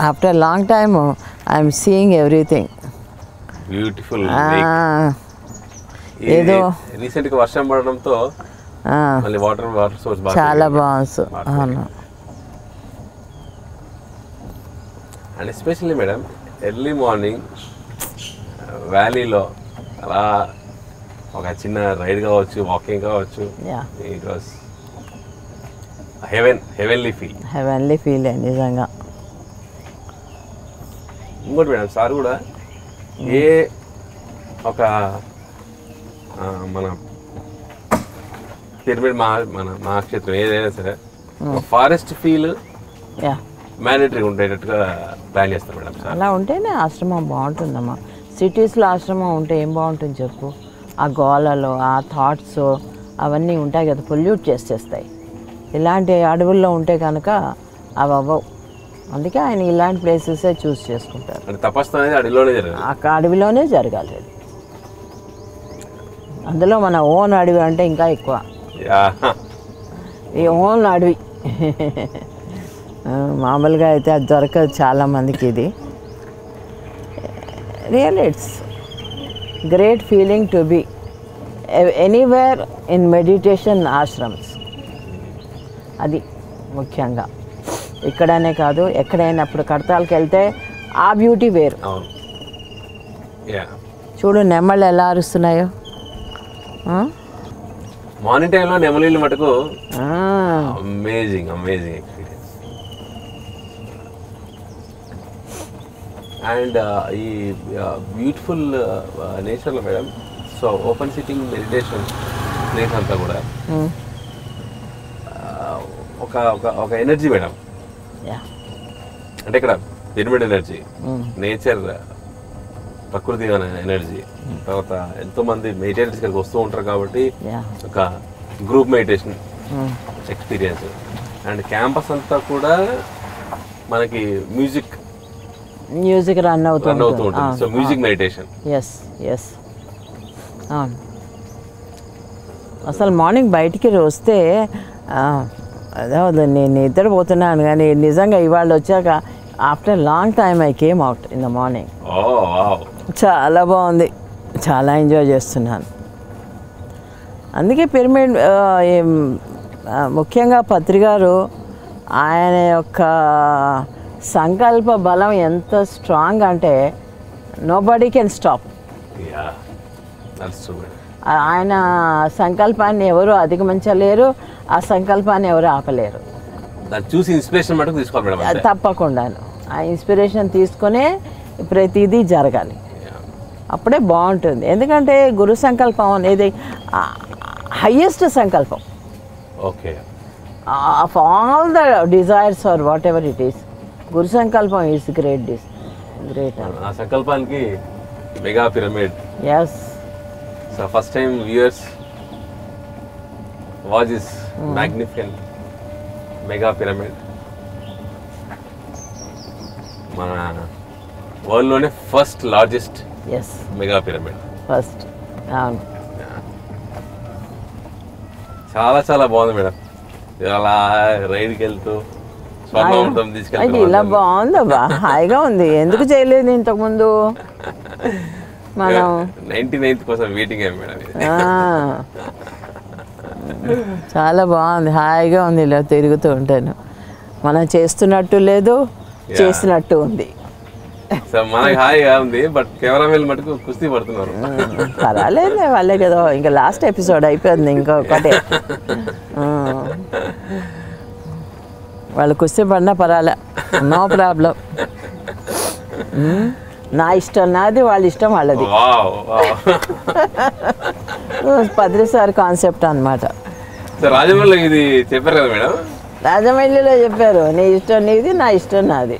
After long time I'm seeing everything. Beautiful. ఏదో రీసెంట్గా వర్షం పడడంతో మళ్ళీ వాటర్ సోర్స్ చాలా బాగుంది. అవును. And especially madam early morning వ్యాలీలో అలా ఒక చిన్న రైడ్ కావచ్చు, వాకింగ్ కావచ్చు, ఇట్ వాస్ హెవెన్లీ ఫీల్ నిజంగా. ఇంకోటి మేడం సార్ కూడా ఏ ఒక మన పిరమిడ్ మన మహాక్షేత్రం ఏదైనా సరే ఫారెస్ట్ ఫీల్ మ్యాండేటరీ ఉండేటట్టుగా ప్లాన్ చేస్తాం మేడం. అలా ఉంటేనే ఆశ్రమం బాగుంటుందమ్మా. సిటీస్లో ఆశ్రమం ఉంటే ఏం బాగుంటుంది చెప్పు? ఆ గోళలో ఆ థాట్స్ అవన్నీ ఉంటాయి కదా, పొల్యూట్ చేసేస్తాయి. ఇలాంటి అడవుల్లో ఉంటే కనుక అవి అవ్వవు. అందుకే ఆయన ఇలాంటి ప్లేసెసే చూస్ చేసుకుంటారు. తపస్సు అనేది అడవిలోనే జరగాలి, అడవిలోనే జరగాలి. అది అందులో మన ఓన్ అడవి అంటే ఇంకా ఎక్కువ. ఈ ఓన్ అడవి మామూలుగా అయితే అది దొరకదు చాలామందికి. ఇది real it's great feeling to be anywhere in meditation ashrams. అది ముఖ్యంగా ఇక్కడనే కాదు, ఎక్కడైనా ఇప్పుడు కడతాలకు వెళ్తే ఆ బ్యూటీ వేరు. చూడు నెమళ్ళు ఎలా అరుస్తున్నాయో. మార్నింగ్ టైంలో నెమలీలు మటుకు అమేజింగ్ ఎక్స్పీరియన్స్. అండ్ ఈ బ్యూటిఫుల్ నేచర్లో madam, so open sitting meditation place అంతా కూడా ఒక ఎనర్జీ మేడం. అంటే ఇక్కడ పిరమిడ్ ఎనర్జీ, నేచర్ ప్రకృతి ఎనర్జీ, తర్వాత ఎంతోమంది మెడిటేటర్స్ ఇక్కడికి వస్తూ ఉంటారు కాబట్టి ఒక group meditation experience. And campus అంతా కూడా మనకి మ్యూజిక్ రన్ అవుతూ ఉంటుంది. So music meditation. ఎస్ అవును. అసలు మార్నింగ్ బయటికి వస్తే అదే నేను నిద్రపోతున్నాను, కానీ నిజంగా ఇవాళ వచ్చాక after long time I came out in the morning. చాలా బాగుంది, చాలా ఎంజాయ్ చేస్తున్నాను. అందుకే పిరమిడ్ ముఖ్యంగా పత్రిగారు ఆయన యొక్క సంకల్ప బలం ఎంత స్ట్రాంగ్ అంటే నోబడీ కెన్ స్టాప్. ఆయన సంకల్పాన్ని ఎవరు అధిగమించలేరు, ఆ సంకల్పాన్ని ఎవరు ఆపలేరు. చూసి ఇన్స్పిరేషన్ మటుకు తీసుకోవాలి. తప్పకుండాను ఆ ఇన్స్పిరేషన్ తీసుకునే ప్రతిదీ జరగాలి, అప్పుడే బాగుంటుంది. ఎందుకంటే గురు సంకల్పం అనేది హయ్యెస్ట్ సంకల్పం. Okay, of all the desires are whatever it is, గురు సంకల్పం ఈజ్ గ్రేట్. ఆ సంకల్పానికి mega pyramid. Yes. So first time viewers watch this magnificent mega pyramid. మన వరల్డ్లోనే first largest mega pyramid. First. చాలా చాలా బాగుంది మేడం. అలా రైడ్కి వెళ్తూ స్వర్ణామృతం తీసుకెళ్తే ఇలా బాగుందా? హాయిగా ఉంది. ఎందుకు చేయలేదు ఇంతకుముందు? మనం 99th కోసం వెయిటింగ్ మేడం. చాలా బాగుంది, హాయిగా ఉంది. ఇలా తిరుగుతూ ఉంటాను, మనం చేస్తున్నట్టు లేదు, చేసినట్టు ఉంది. సో మనకి హాయిగా ఉంది, బట్ కెమెరామెన్ మటుకు కుస్తీ పడుతున్నారు. పర్వాలేదు, వాళ్ళే కదా. ఇంకా లాస్ట్ ఎపిసోడ్ అయిపోయింది, ఇంకొకటే. వాళ్ళు కుస్తీ పడినా పర్వాలే, నో ప్రాబ్లం. నా ఇష్టం నాది, వాళ్ళ ఇష్టం వాళ్ళది. పద్రిసారి కాన్సెప్ట్ అనమాట. రాజమౌళిలో ఇది చెప్పారు కదా మేడం? రాజమౌళిలో చెప్పారు, నీ ఇష్టం నీది, నా ఇష్టం నాది.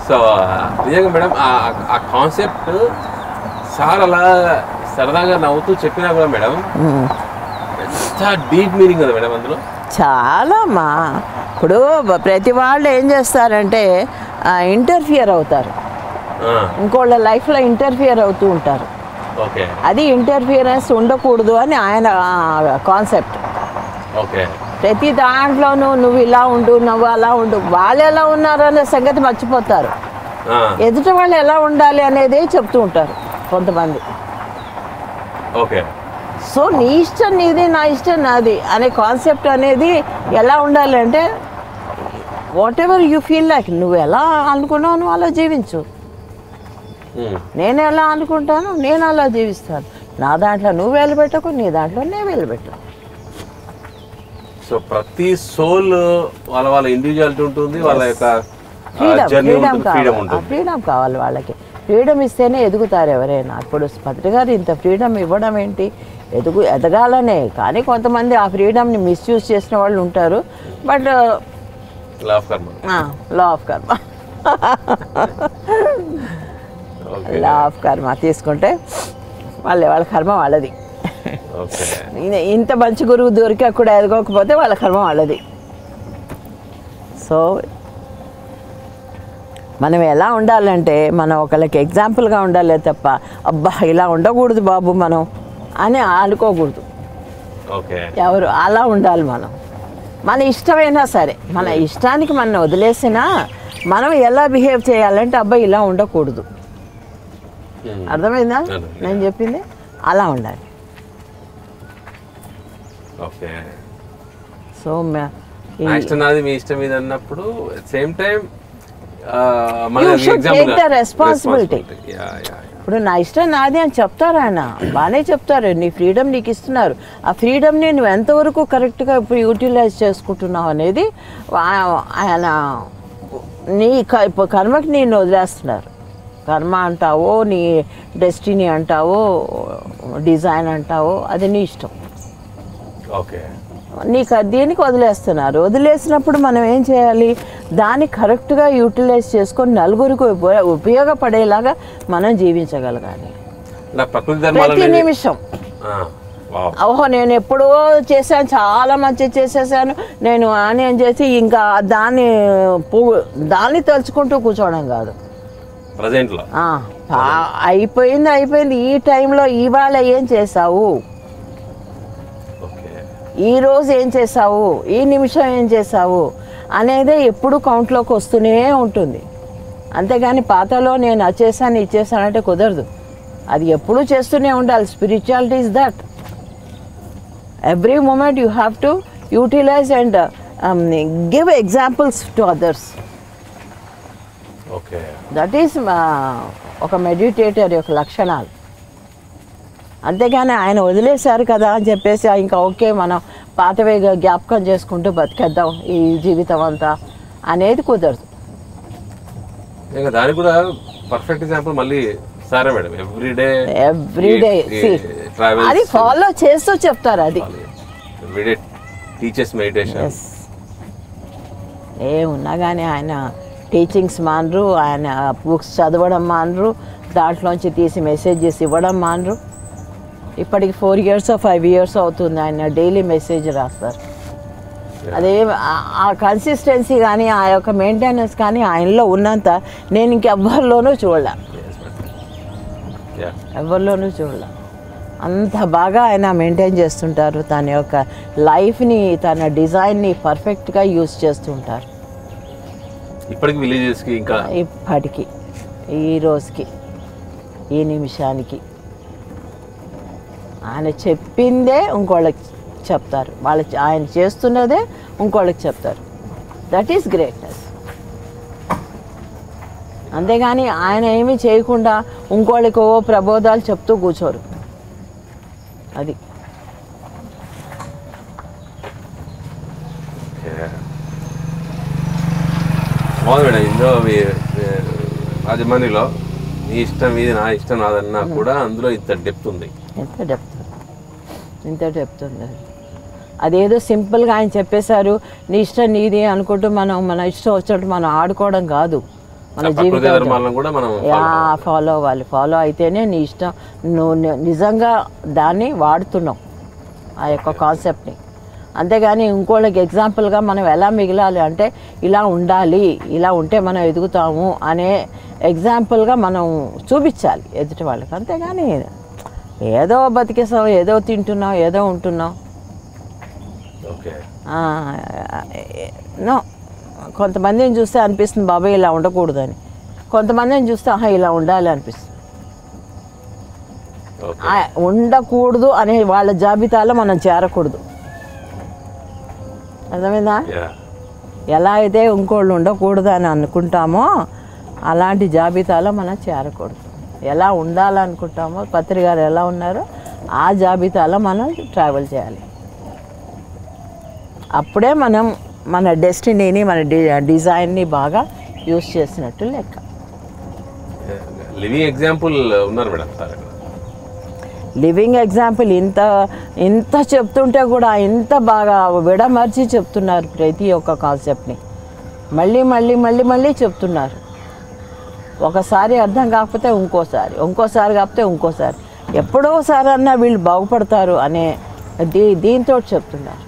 సో నిజంగా మేడం ఆ కాన్సెప్ట్ సార్ అలా సరదాగా నవ్వుతూ చెప్పినా కూడా మేడం ఎంత డీప్ మీనింగ్ కదా మేడం అందులో. చాలా అమ్మా. ఇప్పుడు ప్రతి వాళ్ళు ఏం చేస్తారంటే ఇంటర్ఫియర్ అవుతారు, ఇంకోళ్ళ లైఫ్లో ఇంటర్ఫియర్ అవుతూ ఉంటారు. అది ఇంటర్ఫియరెన్స్ ఉండకూడదు అని ఆయన కాన్సెప్ట్. ప్రతి దాంట్లోనూ నువ్వు ఇలా ఉండు, నువ్వు అలా ఉండు, వాళ్ళు ఎలా ఉన్నారు అనే సంగతి మర్చిపోతారు. ఎదుటి వాళ్ళు ఎలా ఉండాలి అనేది చెప్తూ ఉంటారు కొంతమంది. సో నీ ఇష్టం నీది, నా ఇష్టం నాది అనే కాన్సెప్ట్ అనేది ఎలా ఉండాలి అంటే what ever you feel like, నువ్వు ఎలా అనుకున్నావు నువ్వు అలా జీవించు, నేను ఎలా అనుకుంటాను నేను అలా జీవిస్తాను. నా దాంట్లో నువ్వు వెళ్ళబెట్టకు, నీ దాంట్లో నేను వెళ్ళబెట్టు. సో ప్రతి సోల్ వాళ్ళ ఇండివిజువాలిటీ ఉంటుంది, వాళ్ళ యొక్క ఫ్రీడమ్ కావాలి వాళ్ళకి. ఫ్రీడమ్ ఇస్తేనే ఎదుగుతారు ఎవరైనా. ఇప్పుడు పత్రి గారు ఇంత ఫ్రీడమ్ ఇవ్వడం ఏంటి, ఎదగాలనే. కానీ కొంతమంది ఆ ఫ్రీడమ్ని మిస్యూజ్ చేసిన వాళ్ళు ఉంటారు. బట్ లా ఆఫ్ కర్మ లా ఆఫ్ కర్మ తీసుకుంటే వాళ్ళ కర్మ వాళ్ళది. ఇంత మంచి గురువు దొరికా కూడా ఎదగకపోతే వాళ్ళ కర్మ వాళ్ళది. సో మనం ఎలా ఉండాలంటే మనం ఒకళ్ళకి ఎగ్జాంపుల్గా ఉండాలి తప్ప అబ్బా ఇలా ఉండకూడదు బాబు మనం అని అనుకోకూడదు. ఎవరు అలా ఉండాలి. మనం మన ఇష్టమైనా సరే, మన ఇష్టానికి మనం వదిలేసినా మనం ఎలా బిహేవ్ చేయాలంటే అబ్బాయి ఇలా ఉండకూడదు. అర్థమైందా నేను చెప్పింది? అలా ఉండాలి. సో మీ ఇష్టం ఇది అన్నప్పుడు సేమ్ టైం రెస్పాన్సిబిలిటీ. ఇప్పుడు నా ఇష్టం నాది అని చెప్తారు ఆయన, బాగానే చెప్తారు. నీ ఫ్రీడమ్ నీకు ఇస్తున్నారు. ఆ ఫ్రీడమ్ని నువ్వు ఎంతవరకు కరెక్ట్గా ఇప్పుడు యూటిలైజ్ చేసుకుంటున్నావు అనేది ఆయన నీ కర్మకి నేను వదిలేస్తున్నారు. కర్మ అంటావో, నీ డెస్టినీ అంటావో, డిజైన్ అంటావో, అది నీ ఇష్టం. నీకు దీనికి వదిలేస్తున్నారు. వదిలేసినప్పుడు మనం ఏం చేయాలి? దాన్ని కరెక్ట్గా యూటిలైజ్ చేసుకొని నలుగురికి ఉపయోగపడేలాగా మనం జీవించగలగాలి ప్రతి నిమిషం. ఓహో నేను ఎప్పుడో చేశాను, చాలా మంచి చేసేసాను నేను అని చేసి ఇంకా దాన్ని తలుచుకుంటూ కూర్చోవడం కాదు. అయిపోయింది. ఈ టైంలో ఇవాళ ఏం చేసావు, ఈరోజు ఏం చేసావు, ఈ నిమిషం ఏం చేసావు అనేదే ఎప్పుడు కౌంట్లోకి వస్తూనే ఉంటుంది. అంతేగాని పాతలో నేను అది చేశాను ఇది చేశానంటే కుదరదు. అది ఎప్పుడూ చేస్తూనే ఉండాలి. Spirituality is that. Every moment you have to utilize and give examples to others. That is ఒక మెడిటేటర్ యొక్క లక్షణాలు. అంతేగాని ఆయన వదిలేశారు కదా అని చెప్పేసి ఇంకా ఓకే మనం పాతవే జ్ఞాపకం చేసుకుంటూ బతికేద్దాం ఈ జీవితం అంతా అనేది కుదరదు. దానికి కూడా పర్ఫెక్ట్ ఎగ్జాంపుల్ మళ్ళీ సారే మేడం. ఎవ్రీడే అది ఫాలో చేస్తూ చెప్తారు. అది టీచర్స్ మెడిటేషన్ ఏమున్నా కానీ ఆయన టీచింగ్స్ మానరు, ఆయన బుక్స్ చదవడం మానరు, దాంట్లోంచి తీసి మెసేజెస్ ఇవ్వడం మానరు. ఇప్పటికి 4 years 5 years అవుతుంది ఆయన డైలీ మెసేజ్ రాస్తారు. అదే ఆ కన్సిస్టెన్సీ కానీ ఆ యొక్క మెయింటెనెన్స్ కానీ ఆయనలో ఉన్నంత నేను ఇంకెవ్వరిలోనూ చూడలే. అంత బాగా ఆయన మెయింటైన్ చేస్తుంటారు. తన యొక్క లైఫ్ని, తన డిజైన్ని పర్ఫెక్ట్గా యూజ్ చేస్తుంటారు. ఇప్పటికి ఈ రోజుకి ఈ నిమిషానికి ఆయన చెప్పిందే ఇంకోళ్ళకి చెప్తారు. ఆయన చేస్తున్నదే ఇంకోళ్ళకి చెప్తారు. That is greatness. అంతేగాని ఆయన ఏమీ చేయకుండా ఇంకోళ్ళకి ప్రబోధాలు చెప్తూ కూర్చోరు. అది ఇందులో రాజమండ్రిలో నీ ఇష్టం ఇది నా ఇష్టం నాదన్నా కూడా అందులో ఇంత డెప్త్ ఉంది. ఇంత డెప్త్ ఉంది. అదేదో సింపుల్గా ఆయన చెప్పేశారు నీ ఇష్టం నీది అనుకుంటూ మన ఇష్టం వచ్చినట్టు మనం ఆడుకోవడం కాదు. మన జీవితం ఫాలో అవ్వాలి. ఫాలో అయితేనే నీ ఇష్టం, నువ్వు నిజంగా దాన్ని వాడుతున్నావు ఆ యొక్క కాన్సెప్ట్ని. అంతేగాని ఇంకోళ్ళకి ఎగ్జాంపుల్గా మనం ఎలా మిగిలాలి అంటే ఇలా ఉండాలి, ఇలా ఉంటే మనం ఎదుగుతాము అనే ఎగ్జాంపుల్గా మనం చూపించాలి ఎదుటి వాళ్ళకి. అంతేగాని ఏదో బతికేసావు, ఏదో తింటున్నావు, ఏదో ఉంటున్నావు. నో, కొంతమందిని చూస్తే అనిపిస్తుంది బాబాయ్ ఇలా ఉండకూడదని, కొంతమందిని చూస్తే ఇలా ఉండాలి అనిపిస్తుంది. ఉండకూడదు అనే వాళ్ళ జాబితాలో మనం చేరకూడదు. అర్థమైందా? ఎలా అయితే ఇంకోళ్ళు ఉండకూడదు అని అనుకుంటామో అలాంటి జాబితాలో మనం చేరకూడదు. ఎలా ఉండాలనుకుంటామో పత్రి గారు ఎలా ఉన్నారో ఆ జాబితాలో మనం ట్రావెల్ చేయాలి. అప్పుడే మనం మన డెస్టినీని, మన డిజైన్ని బాగా యూస్ చేసినట్టు లెక్క. లివింగ్ ఎగ్జాంపుల్ ఉన్నారు మేడం సార్. లివింగ్ ఎగ్జాంపుల్ ఇంత చెప్తుంటే కూడా ఇంత బాగా విడమర్చి చెప్తున్నారు ప్రతి ఒక్క కాన్సెప్ట్ని. మళ్ళీ మళ్ళీ మళ్ళీ మళ్ళీ చెప్తున్నారు. ఒకసారి అర్థం కాకపోతే ఇంకోసారి కాకపోతే ఇంకోసారి, ఎప్పుడోసారి అన్నా వీళ్ళు బాగుపడతారు అనే దీంతో చెప్తున్నారు.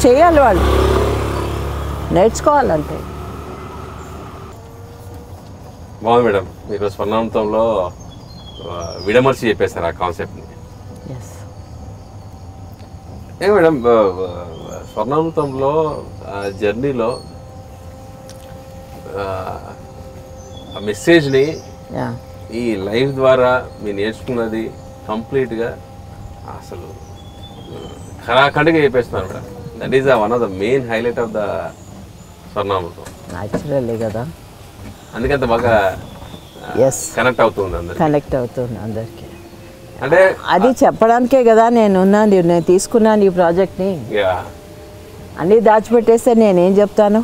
చేయాలి, వాళ్ళు నేర్చుకోవాలంటే. బాగుంది మేడం, మీరు స్వర్ణామృతంలో విడమర్చి చెప్పేశారు ఆ కాన్సెప్ట్ని. ఏ మేడం, స్వర్ణామృతంలో జర్నీలో ఆ మెసేజ్ని ఈ లైఫ్ ద్వారా మీరు నేర్చుకున్నది కంప్లీట్గా అసలు ఖరాఖండిగా చెప్పేస్తున్నారు మేడం. That is one of the main highlight of the Swarnamrutham. Naturally కదా, అందుకంత బాగా కనెక్ట్ అవుతుంది అందరికి. అంటే అది చెప్పడానికే కదా నేను తీసుకున్నాను ఈ ప్రాజెక్ట్ని. అన్నీ దాచిపెట్టేస్తే నేనేం చెప్తాను.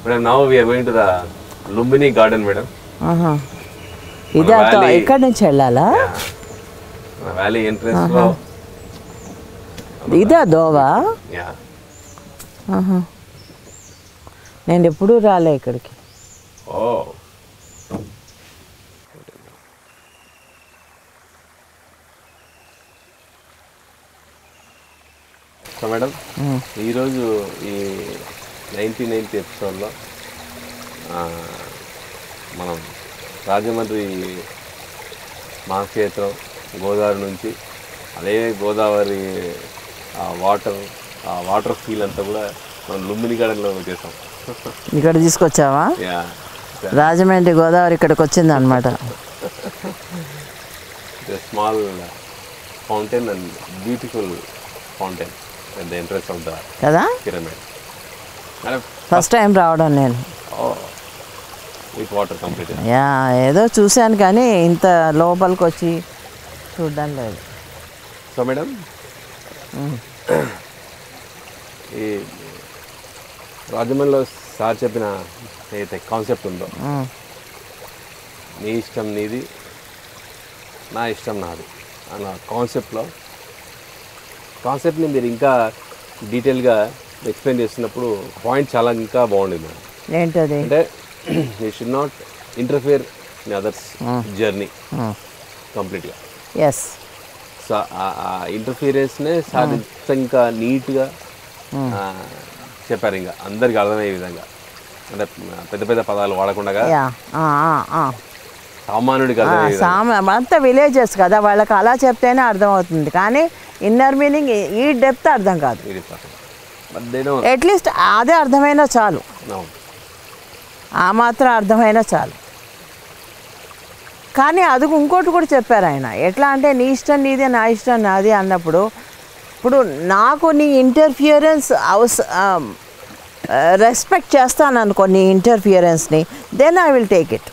Madam, now we are going to the Lumbini garden madam. ఇదే ఎక్కడి నుంచి వెళ్ళాలా? వ్యాలీ ఎంట్రన్స్ లో ఇదే దోవా. నేను ఎప్పుడూ రాలే ఇక్కడికి. సో మేడం, ఈరోజు ఈ 99th ఎపిసోడ్లో మనం రాజమండ్రి మహాక్షేత్రం గోదావరి నుంచి అదే గోదావరి ఆ వాటర్ ఫీల్ అంతా కూడా మనం లుంబిని గార్డెన్లో చేసాం. ఇక్కడ తీసుకొచ్చావా? రాజమండ్రి గోదావరి ఇక్కడికి వచ్చింది అనమాట. Small fountain and beautiful fountain at the entrance of the కదా pyramid. ఫస్ట్ టైం రావడం నేను. With water complete. ఏదో చూశాను కానీ ఇంత లోపలికి వచ్చి చూడడం లేదు. సో మేడం, ఈ రాజమండ్రిలో సార్ చెప్పిన ఏదైతే కాన్సెప్ట్ ఉందో, నీ ఇష్టం నీది, నా ఇష్టం నాది అన్న కాన్సెప్ట్ని మీరు ఇంకా డీటెయిల్గా ఎక్స్ప్లెయిన్ చేస్తున్నప్పుడు పాయింట్ చాలా ఇంకా బాగుండింది మేడం. ఏంటది అంటే you should not interfere in others journey కంప్లీట్గా. సో ఆ ఇంటర్ఫీరెన్స్నే సార్ ఇంకా నీట్గా చెప్పారు, ఇంకా అందరికి అర్థమయ్యే విధంగా. అంటే పెద్ద పెద్ద పదాలు వాడకుండా సామాన్యుడికి అంతా విలేజెస్ కదా, వాళ్ళకి అలా చెప్తేనే అర్థమవుతుంది. కానీ ఇన్నర్ మీనింగ్ ఈ డెప్త్ అర్థం కాదు. అట్లీస్ట్ అదే అర్థమైనా చాలు, ఆ మాత్రం అర్థమైనా చాలు. కానీ అది ఇంకోటి కూడా చెప్పారు ఆయన. ఎట్లా అంటే నీ ఇష్టం నీదే, నా ఇష్టం నాది అన్నప్పుడు, ఇప్పుడు నాకు నీ ఇంటర్ఫియరెన్స్ రెస్పెక్ట్ చేస్తాను అనుకో నీ ఇంటర్ఫియరెన్స్ని, then I will take it.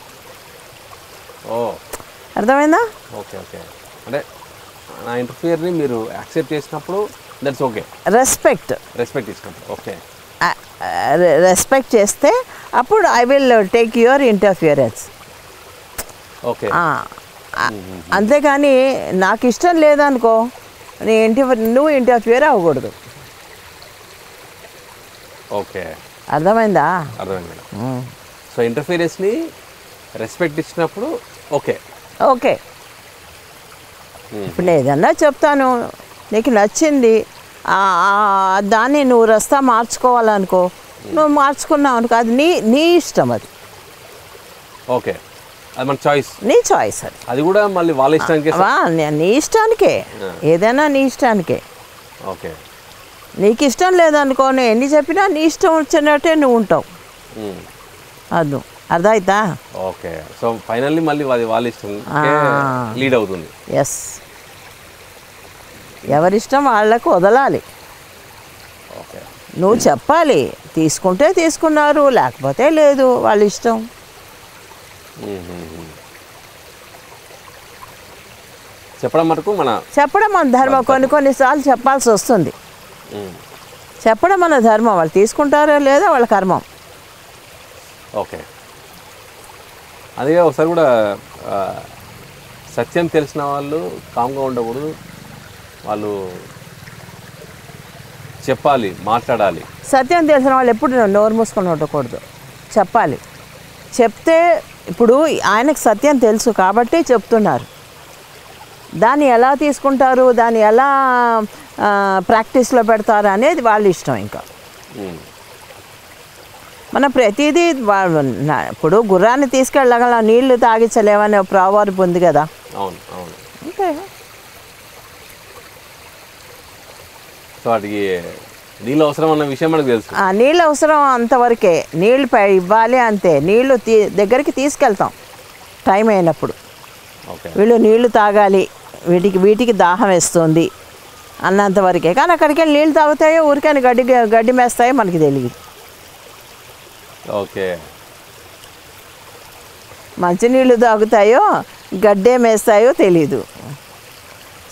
అర్థమైందా? Okay okay. అంటే నా ఇంటర్ఫియర్ని మీరు యాక్సెప్ట్ చేసినప్పుడు దట్స్ ఓకే. రెస్పెక్ట్ ఇచ్చినప్పుడు ఓకే, రెస్పెక్ట్ చేస్తే అప్పుడు I will take your interference. Okay. అంతేకాని నాకు ఇష్టం లేదనుకో నువ్వు ఇంటర్ఫియర్ అవ్వకూడదు. ఓకే, అర్థమైందా? అర్థమైంది. సో ఇంటర్ఫియరెన్స్ని రెస్పెక్ట్ ఇచ్చినప్పుడు ఓకే ఓకే. ఇప్పుడు ఏదన్నా చెప్తాను, నీకు నచ్చింది, దాన్ని నువ్వు రస్తా మార్చుకోవాలనుకో, నువ్వు మార్చుకున్నావు అనుకో, అది నీ ఇష్టం. అది ఓకే, అది మన చాయిస్, నీ చాయిస్. అది కూడా మళ్ళీ వాళ్ళ ఇష్టానికే, నీ ఇష్టానికే, ఏదైనా నీ ఇష్టానికే. ఓకే, నీకు ఇష్టం లేదనుకో నేను ఎన్ని చెప్పినా నీ ఇష్టం వచ్చినట్టే నువ్వు ఉంటావు. అది అర్థమైతా? ఓకే. సో ఫైనల్లీ మళ్ళీ వాళ్ళ ఇష్టం లీడ్ అవుతుంది. ఎస్, ఎవరిష్టం వాళ్ళకు వదలాలి. ఓకే, నువ్వు చెప్పాలి, తీసుకుంటే తీసుకున్నారు, లేకపోతే లేదు, వాళ్ళ ఇష్టం. చెప్పడం మటుకు మన ధర్మం. కొన్నిసార్లు చెప్పాల్సి వస్తుంది. చెప్పడం మన ధర్మం. వాళ్ళు తీసుకుంటారో లేదో వాళ్ళ కర్మం. ఓకే. అదే ఒకసారి కూడా సత్యం తెలిసిన వాళ్ళు కామ్గా ఉండకూడదు, వాళ్ళు చెప్పాలి, మాట్లాడాలి. సత్యం తెలిసిన వాళ్ళు ఎప్పుడు నోరు మూసుకొని ఉండకూడదు, చెప్పాలి. చెప్తే ఇప్పుడు ఆయనకు సత్యం తెలుసు కాబట్టి చెప్తున్నారు. దాన్ని ఎలా తీసుకుంటారు, దాన్ని ఎలా ప్రాక్టీస్లో పెడతారు అనేది వాళ్ళ ఇష్టం. ఇంకా మనం ప్రతిదీ ఇప్పుడు గుర్రాన్ని తీసుకెళ్ళగల నీళ్లు తాగించలేమనే ప్రావర్బ్ ఉంది కదా. అవును అవును. అంతే. సో వాటికి నీళ్ళు అవసరం అన్న విషయం మనకు తెలుసు. నీళ్ళు అవసరం అంతవరకే, నీళ్ళు ఇవ్వాలి అంతే. నీళ్లు దగ్గరికి తీసుకెళ్తాం టైం అయినప్పుడు. వీళ్ళు నీళ్లు తాగాలి, వీటికి దాహం వేస్తుంది అన్నంతవరకే. కానీ అక్కడికి వెళ్ళి నీళ్ళు తాగుతాయో ఊరికని గడ్డి మేస్తాయో మనకి తెలియదు. ఓకే. మంచినీళ్ళు తాగుతాయో గడ్డే మేస్తాయో తెలీదు.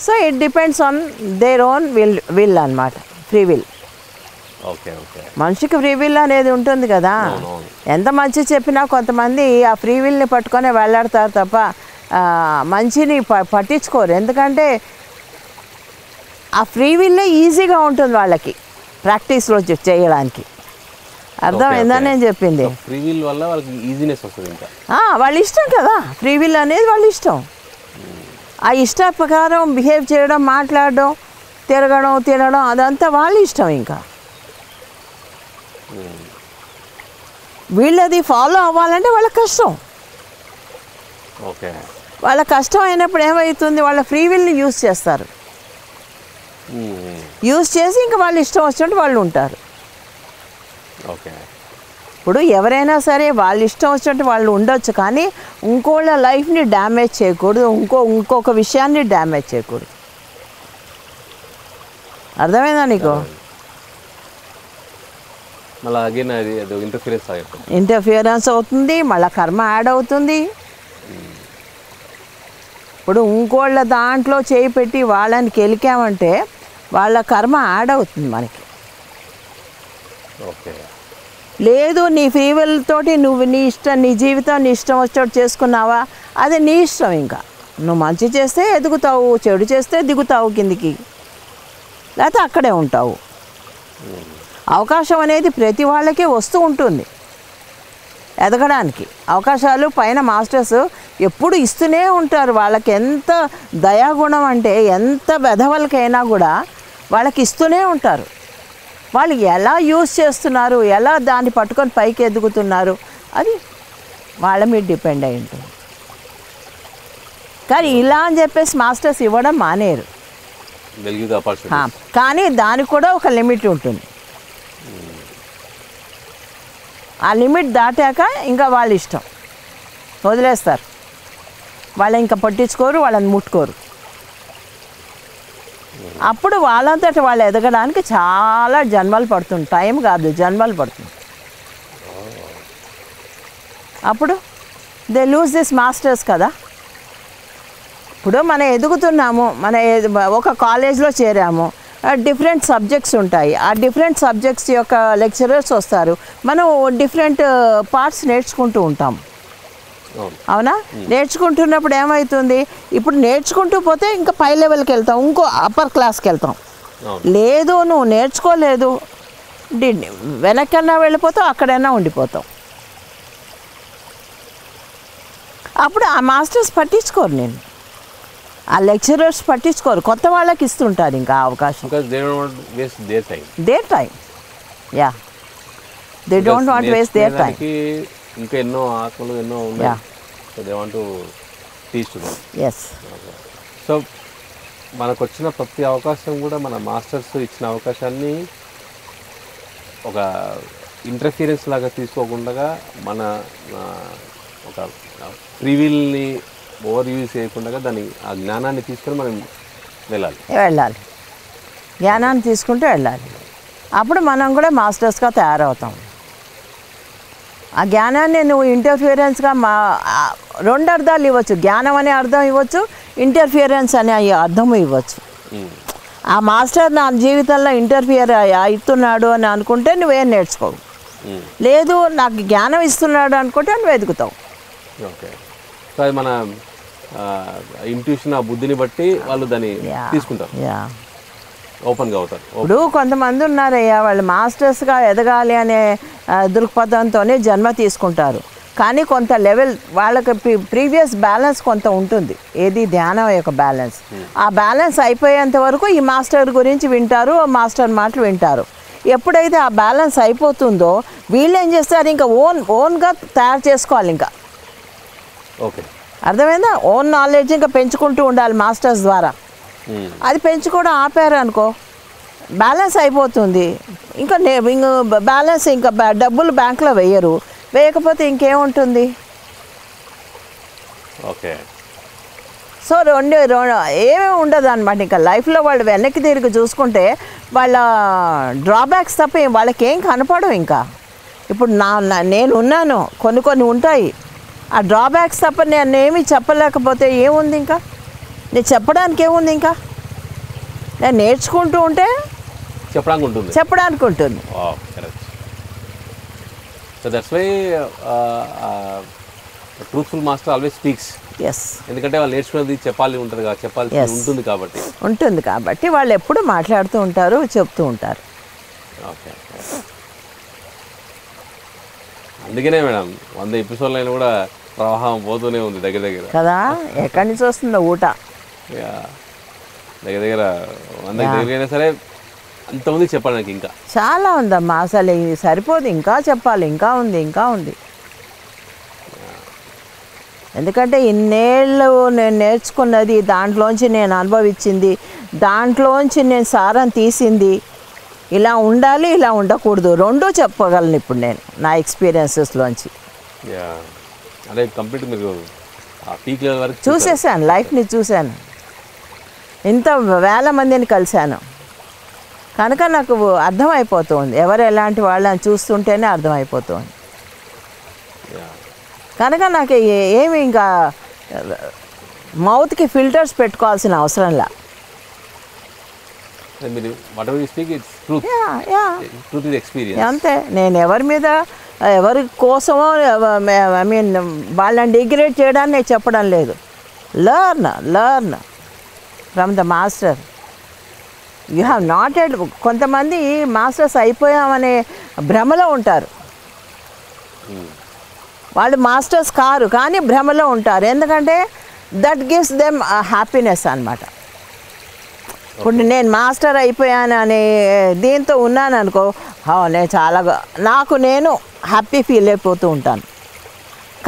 So it depends on their own will అన్నమాట, ఫ్రీ విల్. Okay okay. మనిషికి ఫ్రీ విల్ అనేది ఉంటుంది కదా. ఎంత మంచి చెప్పినా కొంతమంది ఆ ఫ్రీ విల్ని పట్టుకొని వెళ్ళాడతారు తప్ప మంచిని పట్టించుకోరు. ఎందుకంటే ఆ ఫ్రీ విల్లే ఈజీగా ఉంటుంది వాళ్ళకి ప్రాక్టీస్లో చేయడానికి. అర్థమైందా నేను చెప్పింది? ఫ్రీ విల్ వల్ల వాళ్ళకి ఈజీనెస్ వస్తుంది. ఇంకా వాళ్ళ ఇష్టం కదా, ఫ్రీ విల్ అనేది వాళ్ళ ఇష్టం. ఆ ఇష్ట ప్రకారం బిహేవ్ చేయడం, మాట్లాడడం, తినడం అదంతా వాళ్ళ ఇష్టం. ఇంకా వీళ్ళది ఫాలో అవ్వాలంటే వాళ్ళ కష్టం. ఓకే. వాళ్ళ కష్టం అయినప్పుడు ఏమవుతుంది, వాళ్ళ ఫ్రీ విల్ని యూజ్ చేస్తారు. యూజ్ చేసి ఇంకా వాళ్ళు ఇష్టం వచ్చినట్టు వాళ్ళు ఉంటారు. ఓకే. ఇప్పుడు ఎవరైనా సరే వాళ్ళ ఇష్టం వచ్చినట్టు వాళ్ళు ఉండొచ్చు, కానీ ఇంకోళ్ళ లైఫ్ని డ్యామేజ్ చేయకూడదు, ఇంకొక విషయాన్ని డ్యామేజ్ చేయకూడదు. అర్థమైందా నీకు? మళ్ళీ అగైన్ అది ఇంటర్ఫియరెన్స్ అవుతుంది, మళ్ళీ కర్మ యాడ్ అవుతుంది. ఇప్పుడు ఇంకోళ్ళ దాంట్లో చేయి పెట్టి వాళ్ళని కెలికామంటే వాళ్ళ కర్మ యాడ్ అవుతుంది మనకి. ఓకే. లేదు నీ ఫ్రీ విల్ తోటి నువ్వు నీ ఇష్టం, నీ జీవితం నీ ఇష్టం వచ్చేటట్టు చేసుకున్నావా, అది నీ ఇష్టం. ఇంకా నువ్వు మంచి చేస్తే ఎదుగుతావు, చెడు చేస్తే దిగుతావు కిందికి, లేకపోతే అక్కడే ఉంటావు. అవకాశం అనేది ప్రతి వాళ్ళకి వస్తూ ఉంటుంది ఎదగడానికి. అవకాశాలు పైన మాస్టర్స్ ఎప్పుడు ఇస్తూనే ఉంటారు. వాళ్ళకి ఎంత దయాగుణం అంటే ఎంత బెదవలకైనా కూడా వాళ్ళకి ఇస్తూనే ఉంటారు. వాళ్ళు ఎలా యూజ్ చేస్తున్నారు, ఎలా దాన్ని పట్టుకొని పైకి ఎదుగుతున్నారు, అది వాళ్ళ మీద డిపెండ్ అయి ఉంటుంది. కానీ ఇలా అని చెప్పేసి మాస్టర్స్ ఇవ్వడం మానేరు. కానీ దానికి కూడా ఒక లిమిట్ ఉంటుంది. ఆ లిమిట్ దాటాక ఇంకా వాళ్ళ ఇష్టం, వదిలేస్తారు. వాళ్ళు ఇంకా పట్టించుకోరు, వాళ్ళని ముట్టుకోరు. అప్పుడు వాళ్ళంతటి వాళ్ళు ఎదగడానికి చాలా జన్మలు పడుతుంది, టైం కాదు జన్మలు పడుతుంది. అప్పుడు దే లూజ్ దిస్ మాస్టర్స్ కదా. ఇప్పుడు మనం ఎదుగుతున్నాము, ఒక కాలేజ్లో చేరాము, డిఫరెంట్ సబ్జెక్ట్స్ ఉంటాయి. ఆ డిఫరెంట్ సబ్జెక్ట్స్ యొక్క లెక్చరర్స్ వస్తారు, మనం డిఫరెంట్ పార్ట్స్ నేర్చుకుంటూ ఉంటాం. అవునా? నేర్చుకుంటున్నప్పుడు ఏమవుతుంది, ఇప్పుడు నేర్చుకుంటూ పోతే ఇంకా పై లెవెల్కి వెళ్తాం, ఇంకో అప్పర్ క్లాస్కి వెళ్తాం. లేదు నువ్వు నేర్చుకోలేదు, వెనక్కన్నా వెళ్ళిపోతావు, అక్కడైనా ఉండిపోతావు. అప్పుడు ఆ మాస్టర్స్ పట్టించుకోరు, ఆ లెక్చరర్స్ పట్టించుకోరు, కొత్త వాళ్ళకి ఇస్తుంటారు ఇంకా అవకాశం. Their time, yeah, they don't want waste their time. ఇంకా ఎన్నో ఆత్మలు ఎన్నో ఉన్నాయి. So they want to teach to them. yes. So మనకు వచ్చిన ప్రతి అవకాశం కూడా మన మాస్టర్స్ ఇచ్చిన అవకాశాన్ని ఒక ఇంటర్ఫియరెన్స్ లాగా తీసుకోకుండా మన ఒక ఫ్రీ విల్ని ఓవర్ యూజ్ చేయకుండా దాన్ని ఆ జ్ఞానాన్ని తీసుకొని మనం వెళ్ళాలి. జ్ఞానాన్ని తీసుకుంటూ వెళ్ళాలి. అప్పుడు మనం కూడా మాస్టర్స్గా తయారవుతాం. ఆ జ్ఞానాన్ని నువ్వు ఇంటర్ఫియరెన్స్గా రెండు అర్థాలు ఇవ్వచ్చు. జ్ఞానం అనే అర్థం ఇవ్వచ్చు, ఇంటర్ఫియరెన్స్ అనే అర్థము ఇవ్వచ్చు. ఆ మాస్టర్ నా జీవితంలో ఇంటర్ఫియర్ అవుతున్నాడు అని అనుకుంటే నువ్వేం నేర్చుకోవు. లేదు నాకు జ్ఞానం ఇస్తున్నాడు అనుకుంటే నువ్వు ఎదుగుతావు. ఓకే. సో అది మన ఇంట్యూషన్, ఆ బుద్ధిని బట్టి వాళ్ళు దాన్ని తీసుకుంటారు, ఓపెన్గా అవుతారు. ఇప్పుడు కొంతమంది ఉన్నారయ్యా, వాళ్ళు మాస్టర్స్గా ఎదగాలి అనే దృక్పథంతోనే జన్మ తీసుకుంటారు. కానీ కొంత లెవెల్ వాళ్ళకి ప్రీవియస్ బ్యాలెన్స్ కొంత ఉంటుంది, ఏది ధ్యానం యొక్క బ్యాలెన్స్. ఆ బ్యాలెన్స్ అయిపోయేంత వరకు ఈ మాస్టర్ గురించి వింటారు, మాస్టర్ మాటలు వింటారు. ఎప్పుడైతే ఆ బ్యాలెన్స్ అయిపోతుందో వీళ్ళు ఏం చేస్తారు, ఇంకా ఓన్గా తయారు చేసుకోవాలి. ఇంకా ఓకే, అర్థమైందా? ఓన్ నాలెడ్జ్ ఇంకా పెంచుకుంటూ ఉండాలి మాస్టర్స్ ద్వారా. అది పెంచుకోవడం ఆపారు అనుకో, బ్యాలెన్స్ అయిపోతుంది. ఇంకా బ్యాలెన్స్ ఇంకా డబ్బులు బ్యాంకులో వేయరు, వేయకపోతే ఇంకేముంటుంది? ఓకే. సో ఏమీ ఉండదు అనమాట. ఇంకా లైఫ్లో వాళ్ళు వెనక్కి తిరిగి చూసుకుంటే వాళ్ళ డ్రాబ్యాక్స్ తప్ప వాళ్ళకి ఏం కనపడవు. ఇంకా ఇప్పుడు నేనున్నాను, కొన్ని ఉంటాయి. ఆ డ్రాబ్యాక్స్ తప్ప నేనేమీ చెప్పలేకపోతే ఏముంది? ఇంకా నేను చెప్పడానికి ఏముంది? ఇంకా నేను నేర్చుకుంటూ ఉంటే చెప్పడానికి ఉంటుంది. So that's why truthful master always speaks. Yes, ఎందుకంటే వాళ్ళు నేర్చుకున్నది చెప్పాల్సి ఉంటుంది కాబట్టి వాళ్ళు ఎప్పుడు మాట్లాడుతూ ఉంటారు, చెప్తూ ఉంటారు. ఓకే. అందుకనే మేడం 100 ఎపిసోడ్లు అయినా కూడా ప్రవాహం పోతూనే ఉంది దగ్గర కదా. ఎక్కడి నుంచి వస్తుందో ఊట. దగ్గర 100 అయినా సరే అంతమంది చెప్పాలి నాకు. ఇంకా చాలా ఉందమ్మా, అసలు సరిపోదు, ఇంకా చెప్పాలి, ఇంకా ఉంది. ఎందుకంటే ఇన్నేళ్ళు నేను నేర్చుకున్నది, దాంట్లోంచి నేను అనుభవించింది, దాంట్లోంచి నేను సారం తీసింది, ఇలా ఉండాలి, ఇలా ఉండకూడదు, రెండూ చెప్పగలను ఇప్పుడు నేను నా ఎక్స్పీరియన్సెస్లోంచి. అంటే కంప్లీట్ మీరు పీక్ లెవెల్ వరకు చూసేసాను, లైఫ్ని చూశాను, ఇంత వేల మందిని కలిశాను కనుక నాకు అర్థమైపోతుంది. ఎవరు ఎలాంటి వాళ్ళని చూస్తుంటేనే అర్థమైపోతుంది కనుక నాకు ఏమి ఇంకా మౌత్కి ఫిల్టర్స్ పెట్టుకోవాల్సిన అవసరంలా. అంతే. నేను ఎవరి కోసమో ఐ మీన్ వాళ్ళని డిగ్రేడ్ చేయడానికి నేను చెప్పడం లేదు. Learn from the master. You have not ఎడ్. కొంతమంది మాస్టర్స్ అయిపోయామనే భ్రమలో ఉంటారు. వాళ్ళు మాస్టర్స్ కారు కానీ భ్రమలో ఉంటారు. ఎందుకంటే దట్ గివ్స్ దెమ్ హ్యాపీనెస్ అన్నమాట. ఇప్పుడు నేను మాస్టర్ అయిపోయాను అనే దీంతో ఉన్నాను అనుకో, నేను చాలా నేను హ్యాపీ ఫీల్ అయిపోతూ ఉంటాను.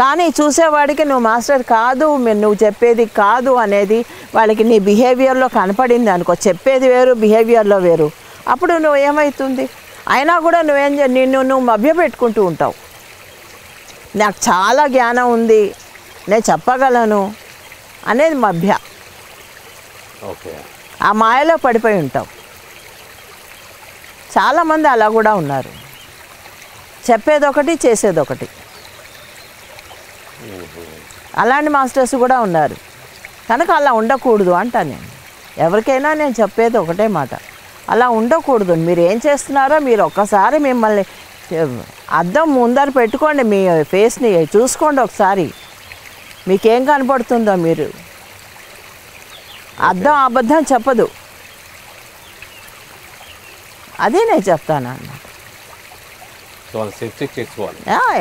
కానీ చూసేవాడికి నువ్వు మాస్టర్ కాదు, నువ్వు చెప్పేది కాదు అనేది వాళ్ళకి నీ బిహేవియర్లో కనపడింది అనుకో, చెప్పేది వేరు బిహేవియర్లో వేరు, అప్పుడు నువ్వు ఏమవుతుంది? అయినా కూడా నువ్వు మభ్యపెట్టుకుంటూ ఉంటావు. నాకు చాలా జ్ఞానం ఉంది, నేను చెప్పగలను అనేది మభ్య. ఓకే. ఆ మాయలో పడిపోయి ఉంటావు. చాలామంది అలా కూడా ఉన్నారు, చెప్పేదొకటి చేసేదొకటి. అలాంటి మాస్టర్స్ కూడా ఉన్నారు కనుక అలా ఉండకూడదు అంటాను నేను. ఎవరికైనా నేను చెప్పేది ఒకటే మాట, అలా ఉండకూడదు. మీరు ఏం చేస్తున్నారో మీరు ఒక్కసారి మిమ్మల్ని అద్దం ముందర పెట్టుకోండి, మీ ఫేస్ని చూసుకోండి ఒకసారి, మీకేం కనపడుతుందో. మీరు అద్దం అబద్ధం చెప్పదు, అదే నేను చెప్తాను అన్నమాట.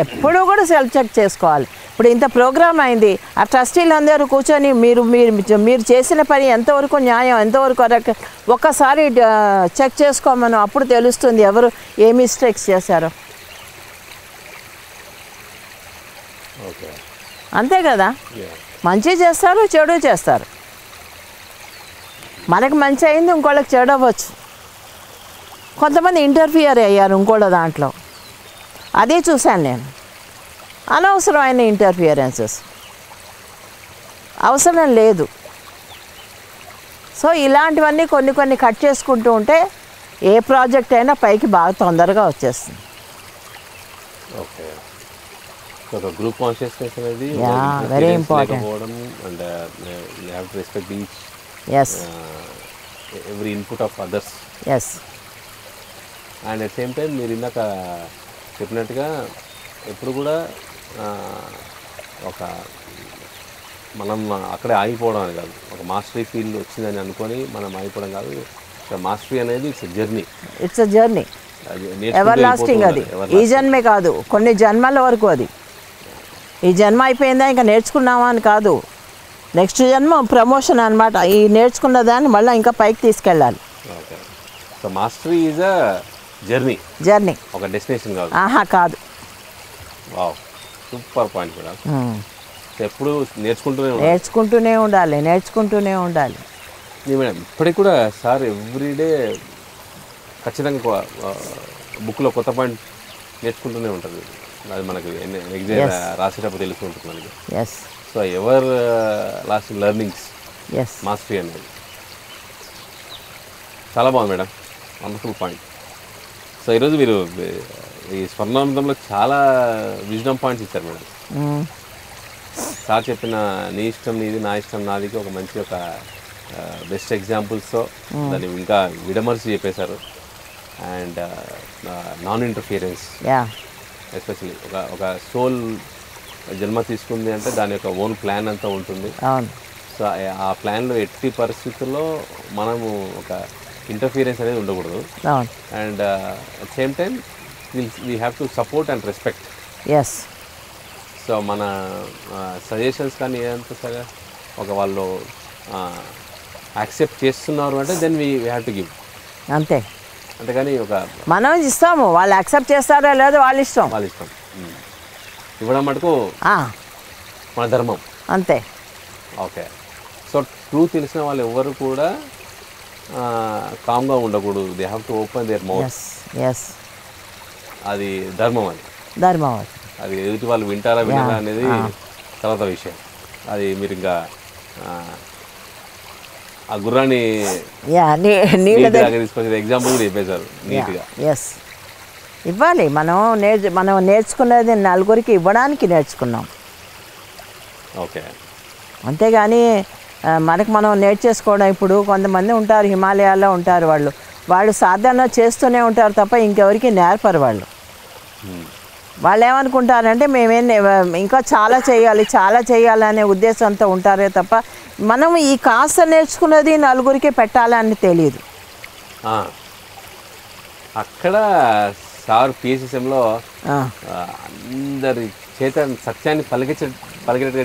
ఎప్పుడూ కూడా సెల్ఫ్ చెక్ చేసుకోవాలి. ఇప్పుడు ఇంత ప్రోగ్రామ్ అయింది, ఆ ట్రస్టీలు అందరూ కూర్చొని మీరు చేసిన పని ఎంతవరకు న్యాయం, ఎంతవరకు ఒక్కసారి చెక్ చేసుకోమను, అప్పుడు తెలుస్తుంది ఎవరు ఏ మిస్టేక్స్ చేశారో. అంతే కదా. మంచి చేస్తారు, చెడు చేస్తారు. మనకు మంచి అయింది, ఇంకోళ్ళకి చెడు అవ్వచ్చు. కొంతమంది ఇంటర్ఫియర్ అయ్యారు ఇంకోళ్ళ దాంట్లో, అదే చూశాను నేను. అనవసరమైన ఇంటర్ఫియరెన్సెస్ అవసరం లేదు. సో ఇలాంటివన్నీ కొన్ని కట్ చేసుకుంటూ ఉంటే ఏ ప్రాజెక్ట్ అయినా పైకి బాగా తొందరగా వచ్చేస్తుంది. ఓకే. గ్రూప్ కాన్షియస్నెస్ అనేది very important. And you have to respect each. yes every input of others. Yes. And at same time మీరు ఇందాక చెప్పినట్టుగా ఎప్పుడు కూడా ఒక మనం అక్కడే ఆగిపోవడం అని కాదు, ఒక మాస్టరీ ఫీల్డ్ వచ్చిందని అనుకొని మనం ఆగిపోవడం కాదు. మాస్టరీ అనేది it's journey. It's a journey, ever lasting. అది ఈ జన్మే కాదు, కొన్ని జన్మల వరకు. అది ఈ జన్మ అయిపోయిందా ఇంకా నేర్చుకున్నామా అని కాదు, నెక్స్ట్ జన్మ ప్రమోషన్ అనమాట. ఈ నేర్చుకున్న దాన్ని మళ్ళీ ఇంకా పైకి తీసుకెళ్ళాలి. Okay. So mastery is a journey, journey, ఒక డెస్టినేషన్ కాదు. ఆహా కాదు. వావ్, సూపర్ పాయింట్ కూడా. ఎప్పుడు నేర్చుకుంటూనే ఉండాలి. మేడం ఇప్పటికి కూడా సార్ ఎవ్రీడే ఖచ్చితంగా బుక్లో కొత్త పాయింట్ నేర్చుకుంటూనే ఉంటుంది. అది మనకు ఎగ్జామ్ రాసేటప్పుడు తెలుస్తూ ఉంటుంది మనకి. Yes. So ever last learnings, yes, mastery అనేది చాలా బాగుంది మేడం, వండర్ఫుల్ పాయింట్. సో ఈరోజు మీరు ఈ స్వర్ణామృతంలో చాలా విజ్డమ్ పాయింట్స్ ఇచ్చారు మేడం. సార్ చెప్పిన నీ ఇష్టం నీది, నా ఇష్టం నాదికి ఒక మంచి ఒక బెస్ట్ ఎగ్జాంపుల్స్తో దాన్ని ఇంకా విడమర్చి చెప్పేశారు. అండ్ నాన్ ఇంటర్ఫియరెన్స్, ఎస్పెషల్లీ ఒక సోల్ జన్మ తీసుకుంది అంటే దాని యొక్క ఓన్ ప్లాన్ అంతా ఉంటుంది. సో ఆ ప్లాన్లో ఎట్టి పరిస్థితుల్లో మనము ఒక ఇంటర్ఫియరెన్స్ అనేది ఉండకూడదు. And at same time we have to support and respect. Yes. So మన సజెషన్స్ కానీ ఏదంతా సరే ఒక వాళ్ళు యాక్సెప్ట్ చేస్తున్నారు అంటే then we have to give. అంతేగాని ఒక మనం ఇస్తాము, వాళ్ళు యాక్సెప్ట్ చేస్తారో లేదో వాళ్ళ ఇష్టం. ఇవ్వడం మటుకు మన ధర్మం, అంతే. ఓకే. సో ట్రూత్ తెలిసిన వాళ్ళు ఎవరు కూడా కామ్గా ఉండకూడదు. They have to open there mouth. అది ధర్మం. అది ఎదుటి వాళ్ళు వింటారా వినరా అనేది తర్వాత విషయం. అది మీరు ఇంకా ఆ గుర్రాన్ని తీసుకొచ్చేది ఎగ్జాంపుల్ కూడా చెప్పేశారు నీట్గా. ఎస్, ఇవ్వాలి. మనం నేర్చుకున్నది నలుగురికి ఇవ్వడానికి నేర్చుకున్నాం. ఓకే. అంతేగాని మనకు మనం నేర్చేసుకోవడం. ఇప్పుడు కొంతమంది ఉంటారు, హిమాలయాల్లో ఉంటారు, వాళ్ళు సాధన చేస్తూనే ఉంటారు తప్ప ఇంకెవరికి నేర్పరు. వాళ్ళు ఏమనుకుంటారంటే ఇంకా చాలా చేయాలి అనే ఉద్దేశంతో ఉంటారే తప్ప మనం ఈ కాస్త నేర్చుకున్నది నలుగురికి పెట్టాలని తెలియదు. అక్కడ సార్ పిఎస్ఎస్ఎంలో అందరి చేత సత్యాన్ని పలికినట్టుగా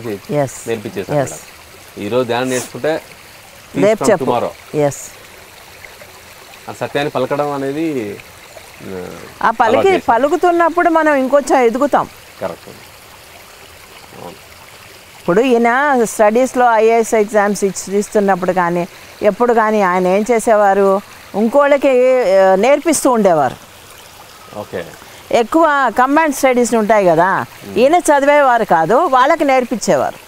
నేర్పించేసారు. ఈరోజు ధ్యానం నేర్చుకుంటే టుమారో ఆ సత్యాన్ని పలకడం అనేది ఆ పలుకుతున్నప్పుడు మనం ఇంకొంచెం ఎదుగుతాం. కరెక్ట్. ఇప్పుడు ఈయన స్టడీస్లో ఐఏఎస్ ఎగ్జామ్స్ ఇస్తున్నప్పుడు కానీ ఎప్పుడు కానీ ఆయన ఏం చేసేవారు, ఇంకోళ్ళకి నేర్పిస్తూ ఉండేవారు. ఓకే. ఎక్కువ కంబైన్డ్ స్టడీస్ ఉంటాయి కదా, ఈయన చదివేవారు కాదు, వాళ్ళకి నేర్పించేవారు.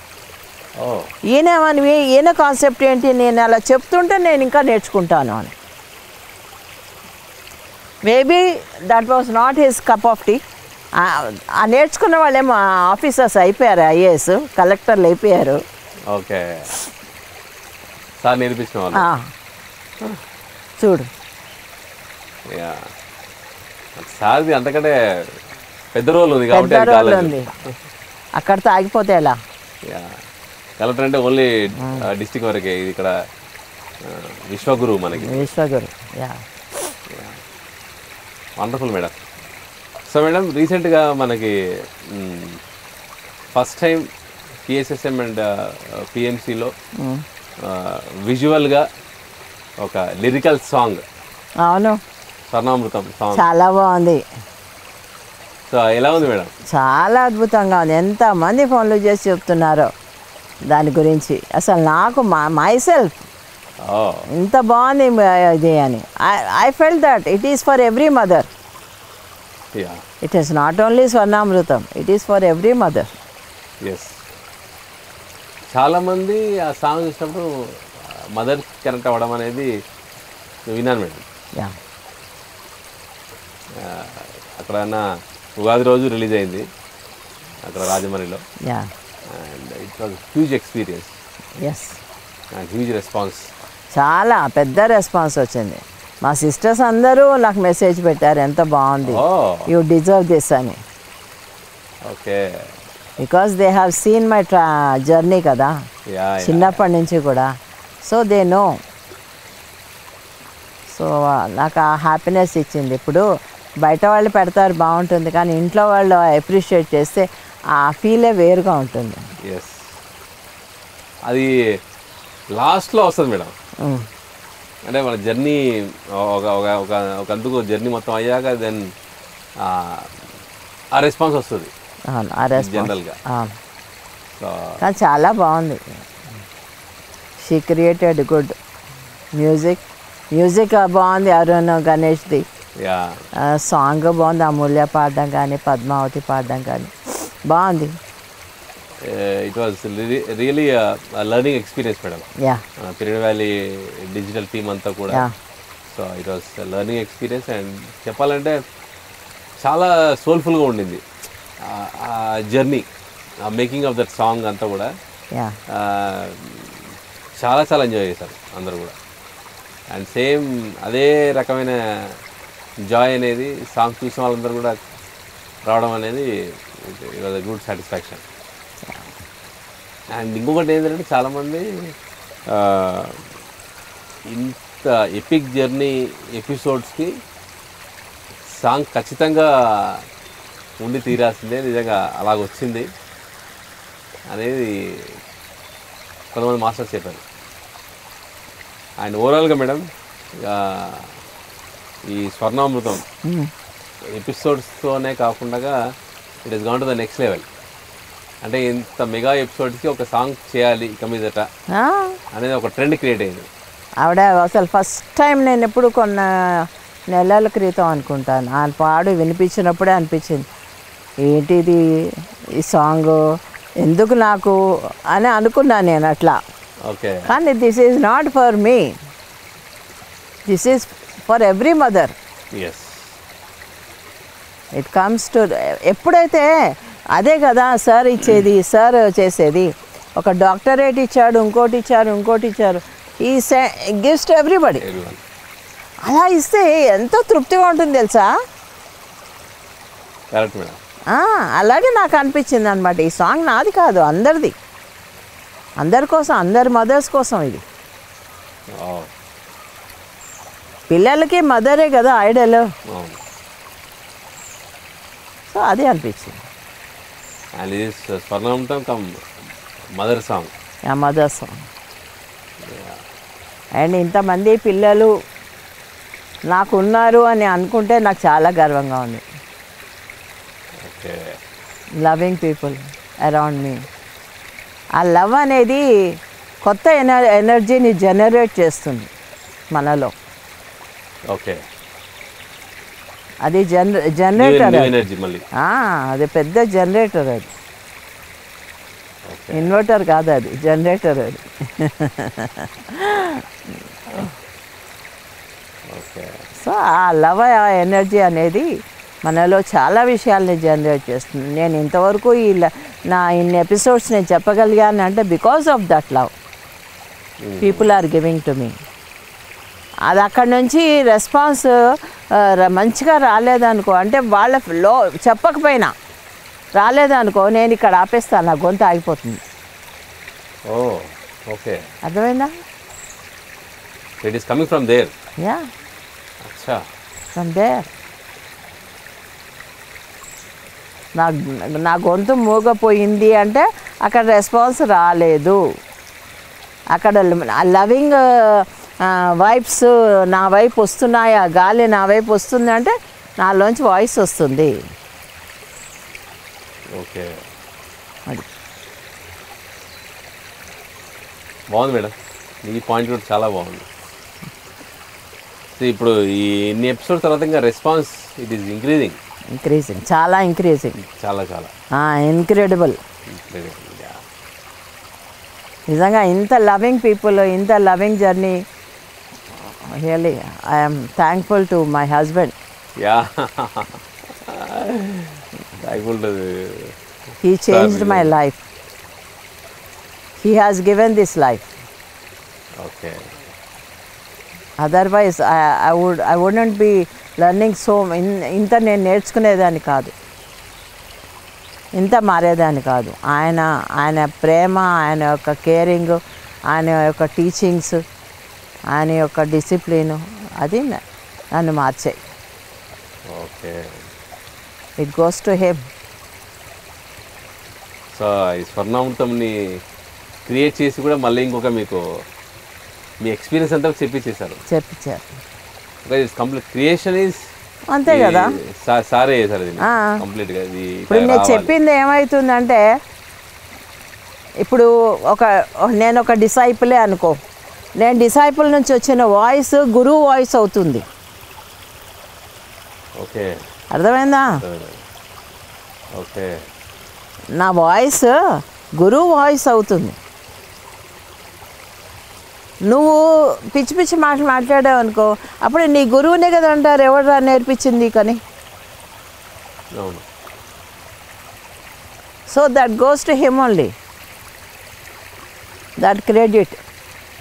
ఈయన కాన్సెప్ట్ ఏంటి, నేను అలా చెప్తుంటే నేను ఇంకా నేర్చుకుంటాను అని. Maybe that was not his cup of tea. ఆ నేర్చుకున్న వాళ్ళేమో ఆఫీసర్స్ అయిపోయారు, ఐఏఎస్ కలెక్టర్లు అయిపోయారు. ఓకే. సార్ నేర్పించిన వాళ్ళు చూడు. సార్ది అంతకంటే పెద్ద రోల్ ఉంది కాబట్టి అక్కడితో ఆగిపోతే ఎలా. కలెక్టర్ అంటే ఓన్లీ డిస్ట్రిక్ట్ వరకే, ఇది ఇక్కడ విశ్వగురు మనకి. Vishwaguru. Wonderful madam. So madam రీసెంట్గా మనకి ఫస్ట్ టైం పిఎస్ఎస్ఎం అండ్ పిఎంసిలో విజువల్గా ఒక లిరికల్ సాంగ్. అవును, స్వర్ణామృతం సాంగ్ చాలా బాగుంది. సో ఎలా ఉంది మేడం? చాలా అద్భుతంగా ఉంది. ఎంతమంది ఫోన్లు చేసి చెప్తున్నారో దాని గురించి. అసలు నాకు మైసెల్ఫ్ ఇంత బాగుంది ఇది అని. I felt that it is for every mother. It is not only Swarnamrutham, it is for every mother. Yes. చాలామంది ఆ సాంగ్ చూసినప్పుడు మదర్ కనెక్ట్ అవ్వడం అనేది విన్నాను మేడం. అక్కడ ఉగాది రోజు రిలీజ్ అయింది అక్కడ రాజమండ్రిలో. And it was huge experience. Yes. And huge response. చాలా పెద్ద రెస్పాన్స్ వచ్చింది. మా సిస్టర్స్ అందరూ నాకు మెసేజ్ పెట్టారు, ఎంత బాగుంది, యూ డిజర్వ్ దిస్ అని. Okay. Because they have seen my journey కదా చిన్నప్పటి నుంచి కూడా. So they know. సో నాకు ఆ హ్యాపీనెస్ ఇచ్చింది. ఇప్పుడు బయట వాళ్ళు పెడతారు బాగుంటుంది, కానీ ఇంట్లో వాళ్ళు అప్రిషియేట్ చేస్తే ఆ ఫీలే వేరుగా ఉంటుంది. ఎస్, అది లాస్ట్లో వస్తుంది మేడం. అంటే మన జర్నీ ఒక అందుకు జర్నీ మొత్తం అయ్యాక దెన్ ఆ రెస్పాన్స్ వస్తుంది జనరల్గా. కానీ చాలా బాగుంది. షీ క్రియేటెడ్ గుడ్ మ్యూజిక్ బాగుంది. అరుణ్ గణేష్ది సాంగ్ బాగుంది. అమూల్య పాడడం కానీ పద్మావతి పాడడం కానీ బాగుంది. It was really learning experience madam. Period valley digital team అంతా కూడా. So it was learning experience. And చెప్పాలంటే చాలా సోల్ఫుల్గా ఉండింది ఆ జర్నీ, ఆ మేకింగ్ ఆఫ్ దట్ సాంగ్ అంతా కూడా. చాలా చాలా ఎంజాయ్ చేశారు అందరూ కూడా. అండ్ సేమ్ అదే రకమైన జాయ్ అనేది సాంగ్ చూసిన వాళ్ళందరూ కూడా రావడం అనేది it was a good satisfaction. And ఇంకొకటి ఏంటంటే చాలామంది ఇంత ఎపిక్ జర్నీ ఎపిసోడ్స్కి సాంగ్ ఖచ్చితంగా ఉండి తీరాల్సిందే, నిజంగా అలాగొచ్చింది అనేది కొంతమంది మాస్టర్స్ చెప్పారు. అండ్ ఓవరాల్గా మేడం ఈ స్వర్ణామృతం ఎపిసోడ్స్తోనే కాకుండా it is gone to the next level. అంటే ఇంత మెగా ఎపిసోడ్స్కి ఒక సాంగ్ చేయాలి ఇక మీదట అనేది ఒక ట్రెండ్ క్రియేట్ అయింది. ఆవిడ అసలు ఫస్ట్ టైం నేను ఎప్పుడు కొన్న నెలల క్రితం అనుకుంటాను ఆయన పాడు వినిపించినప్పుడే అనిపించింది, ఏంటిది ఈ సాంగ్ ఎందుకు నాకు అని అనుకున్నాను నేను అట్లా. ఓకే. కానీ this is not for me, this is for every mother. Yes, it comes to ఎప్పుడైతే అదే కదా సార్ ఇచ్చేది, సార్ చేసేది. ఒక డాక్టరేట్ ఇచ్చాడు, ఇంకోటి ఇచ్చారు. ఈ గివ్స్ టు ఎవ్రీబడి. అలా ఇస్తే ఎంతో తృప్తిగా ఉంటుంది తెలుసా. Correct madam. అలాగే నాకు అనిపించింది అనమాట. ఈ సాంగ్ నాది కాదు, అందరిది, అందరి కోసం, అందరి మదర్స్ కోసం ఇది. పిల్లలకి మదరే కదా ఐడల్. సో అదే అనిపించింది. అండ్ ఇది Swarnamrutham come mother song. Mother song. And ఇంతమంది పిల్లలు నాకు ఉన్నారు అని అనుకుంటే నాకు చాలా గర్వంగా ఉంది. Loving people around me. ఆ లవ్ అనేది కొత్త ఎనర్జీని జనరేట్ చేస్తుంది మనలో. ఓకే. అది జనరేటర్, అది పెద్ద జనరేటర్. అది ఇన్వర్టర్ కాదు, అది జనరేటర్. అది సో ఆ లవ్ ఎనర్జీ అనేది మనలో చాలా విషయాల్ని జనరేట్ చేస్తుంది. నేను ఇంతవరకు నా ఇన్ని ఎపిసోడ్స్ నేను చెప్పగలిగాను అంటే because of that love people are giving to me. అది అక్కడి నుంచి రెస్పాన్స్ మంచిగా రాలేదనుకో, అంటే వాళ్ళ చెప్పకపోయినా రాలేదనుకో, నేను ఇక్కడ ఆపేస్తాను, నా గొంతు ఆగిపోతుంది. ఓకే, అర్థమైందా? It is coming from there. Yeah, from there. నా గొంతు మూగపోయింది అంటే అక్కడ రెస్పాన్స్ రాలేదు. అక్కడ లవింగ్ వైబ్స్ నా వైపు వస్తున్నాయా, గాలి నా వైపు వస్తుంది అంటే నాలోంచి వాయిస్ వస్తుంది. ఓకే, అది బాగుంది మేడం. ఈ పాయింట్ కూడా చాలా బాగుంది. ఇప్పుడు ఈ ఇన్ని ఎపిసోడ్ తర్వాత ఇంకా రెస్పాన్స్ ఇట్ ఈస్ ఇంక్రీజింగ్, చాలా ఇంక్రీజింగ్, చాలా ఇన్క్రెడిబుల్. నిజంగా ఇంత లవింగ్ పీపుల్, ఇంత loving journey, really I'm thankful to my husband. He changed my life. He has given this life. Okay. Otherwise I wouldn't be learning so ఇంత నేను నేర్చుకునేదాన్ని కాదు, ఇంత మారేదాన్ని కాదు. ఆయన ప్రేమ, ఆయన యొక్క కేరింగ్, ఆయన యొక్క టీచింగ్స్, ఆయన యొక్క డిసిప్లిన్, అది నన్ను మార్చాయి. Okay. It goes to him. So ఈ స్వర్ణామృతంని క్రియేట్ చేసి కూడా మళ్ళీ ఇంకొక మీకు మీ ఎక్స్పీరియన్స్ అంతా చెప్పించేశారు. కంప్లీట్ క్రియేషన్ ఈజ్ అంతే కదా, సారే చేశారు ఇది కంప్లీట్గా. ఇప్పుడు నేను చెప్పింది ఏమవుతుందంటే, ఇప్పుడు నేను ఒక డిసైపులే అనుకో, నేను డిసైపుల్ నుంచి వచ్చిన వాయిస్ గురువు వాయిస్ అవుతుంది. ఓకే, అర్థమైందా? ఓకే, నా వాయిస్ గురువు వాయిస్ అవుతుంది. నువ్వు పిచ్చి పిచ్చి మాటలు మాట్లాడావు అనుకో, అప్పుడు నీ గురువునే కదా అంటారు, ఎవరు నేర్పించింది కానీ. So that goes to him only, that credit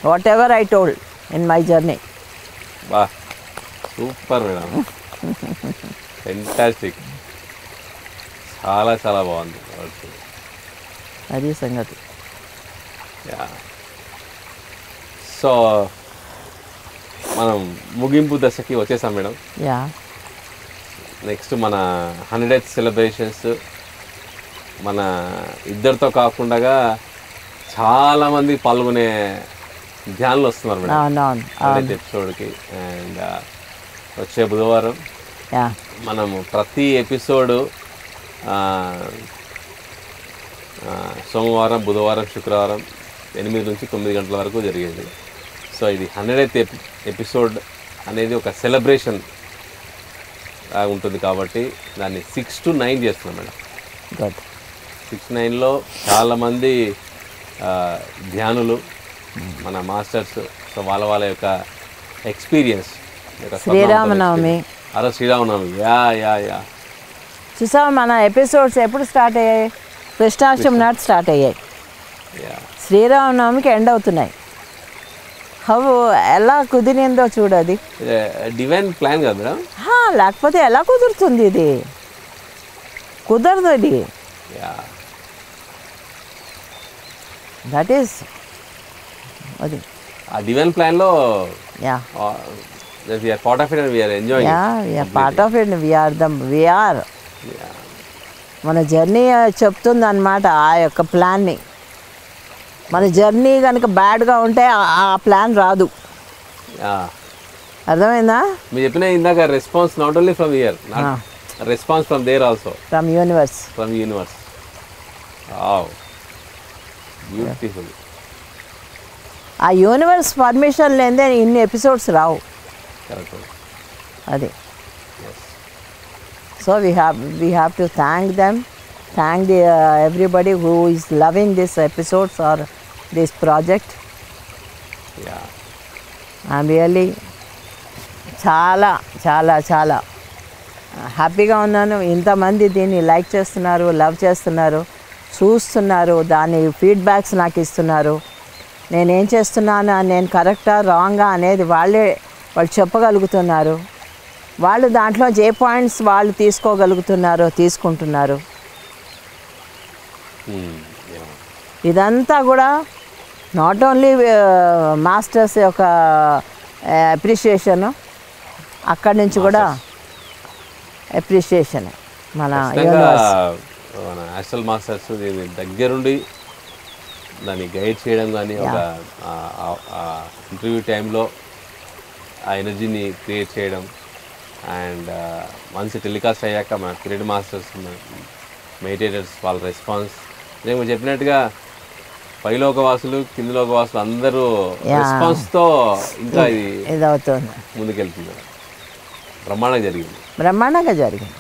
what ever I told in my journey. బా సూపర్ మేడం, ఫెంటాస్టిక్, చాలా చాలా బాగుంది. అది సంగతి. సో మనం ముగింపు దశకి వచ్చేసాం మేడం. యా, నెక్స్ట్ మన 100th సెలబ్రేషన్స్ మన ఇద్దరితో కాకుండా చాలామంది పాల్గొనే ధ్యానులు వస్తున్నారు మేడం 100th ఎపిసోడ్కి. అండ్ వచ్చే బుధవారం మనము ప్రతి ఎపిసోడు సోమవారం, బుధవారం, శుక్రవారం 8 నుంచి 9 గంటల వరకు జరిగేది. సో ఇది 100th ఎపిసోడ్ అనేది ఒక సెలబ్రేషన్ ఉంటుంది కాబట్టి దాన్ని 6 to 9 చేస్తున్నాం మేడం. 6-9లో చాలామంది ధ్యానులు, మన మాస్టర్స్, సో వాళ్ళ యొక్క ఎక్స్పీరియన్స్. శ్రీరామనవమి, శ్రీరామనవమి, యా చూసావా మన ఎపిసోడ్స్ ఎప్పుడు స్టార్ట్ అయ్యాయి? కృష్ణాష్టమి నాటి స్టార్ట్ అయ్యాయి, శ్రీరామనవమికి ఎండ్ అవుతున్నాయి. ఎలా కుదిరిందో చూడది. డివైన్ ప్లాన్ కదా మేడం, లేకపోతే ఎలా కుదురుతుంది? ఇది కుదరదు. ఇది దట్ ఈస్ అది ఆ డివైన్ ప్లాన్లో part of it and we are enjoying. Part of it, we are మన జర్నీ చెప్తుంది అన్నమాట ఆ యొక్క ప్లాన్ని. మన జర్నీ కనుక బ్యాడ్గా ఉంటే ఆ ప్లాన్ రాదు. అర్థమైందా? మీరు చెప్పిన ఇందాక response not only from here, response from there also, from universe. Beautiful. ఆ యూనివర్స్ పర్మిషన్ లేదే ఇన్ని ఎపిసోడ్స్ రావు. అది. So we have to thank them, thank everybody who is loving this episodes or this project. I'm really చాలా చాలా చాలా హ్యాపీగా ఉన్నాను. ఇంతమంది దీన్ని లైక్ చేస్తున్నారు, లవ్ చేస్తున్నారు, చూస్తున్నారు, దాని ఫీడ్బ్యాక్స్ నాకు ఇస్తున్నారు. నేనేం చేస్తున్నాను, నేను కరెక్టా రాంగా అనేది వాళ్ళు చెప్పగలుగుతున్నారు. వాళ్ళు దాంట్లో ఏ పాయింట్స్ వాళ్ళు తీసుకోగలుగుతున్నారో తీసుకుంటున్నారు. ఇదంతా కూడా నాట్ ఓన్లీ మాస్టర్స్ యొక్క అప్రిషియేషను, అక్కడి నుంచి కూడా అప్రిషియేషన్ మన యాస్ట్రల్ మాస్టర్స్ దగ్గరుండి దాన్ని గైడ్ చేయడం కానీ, ఒక ఇంటర్వ్యూ టైంలో ఆ ఎనర్జీని క్రియేట్ చేయడం. అండ్ వన్స్ టెలికాస్ట్ అయ్యాక మన క్రియేట్ మాస్టర్స్, మెడిటేటర్స్, వాళ్ళ రెస్పాన్స్ నేను చెప్పినట్టుగా పైలోకవాసులు, కిందలోకవాసులు అందరూ రెస్పాన్స్తో ఇంకా ఇది అవుతుంది, ముందుకెళ్తుంది. బ్రహ్మాండంగా జరిగింది.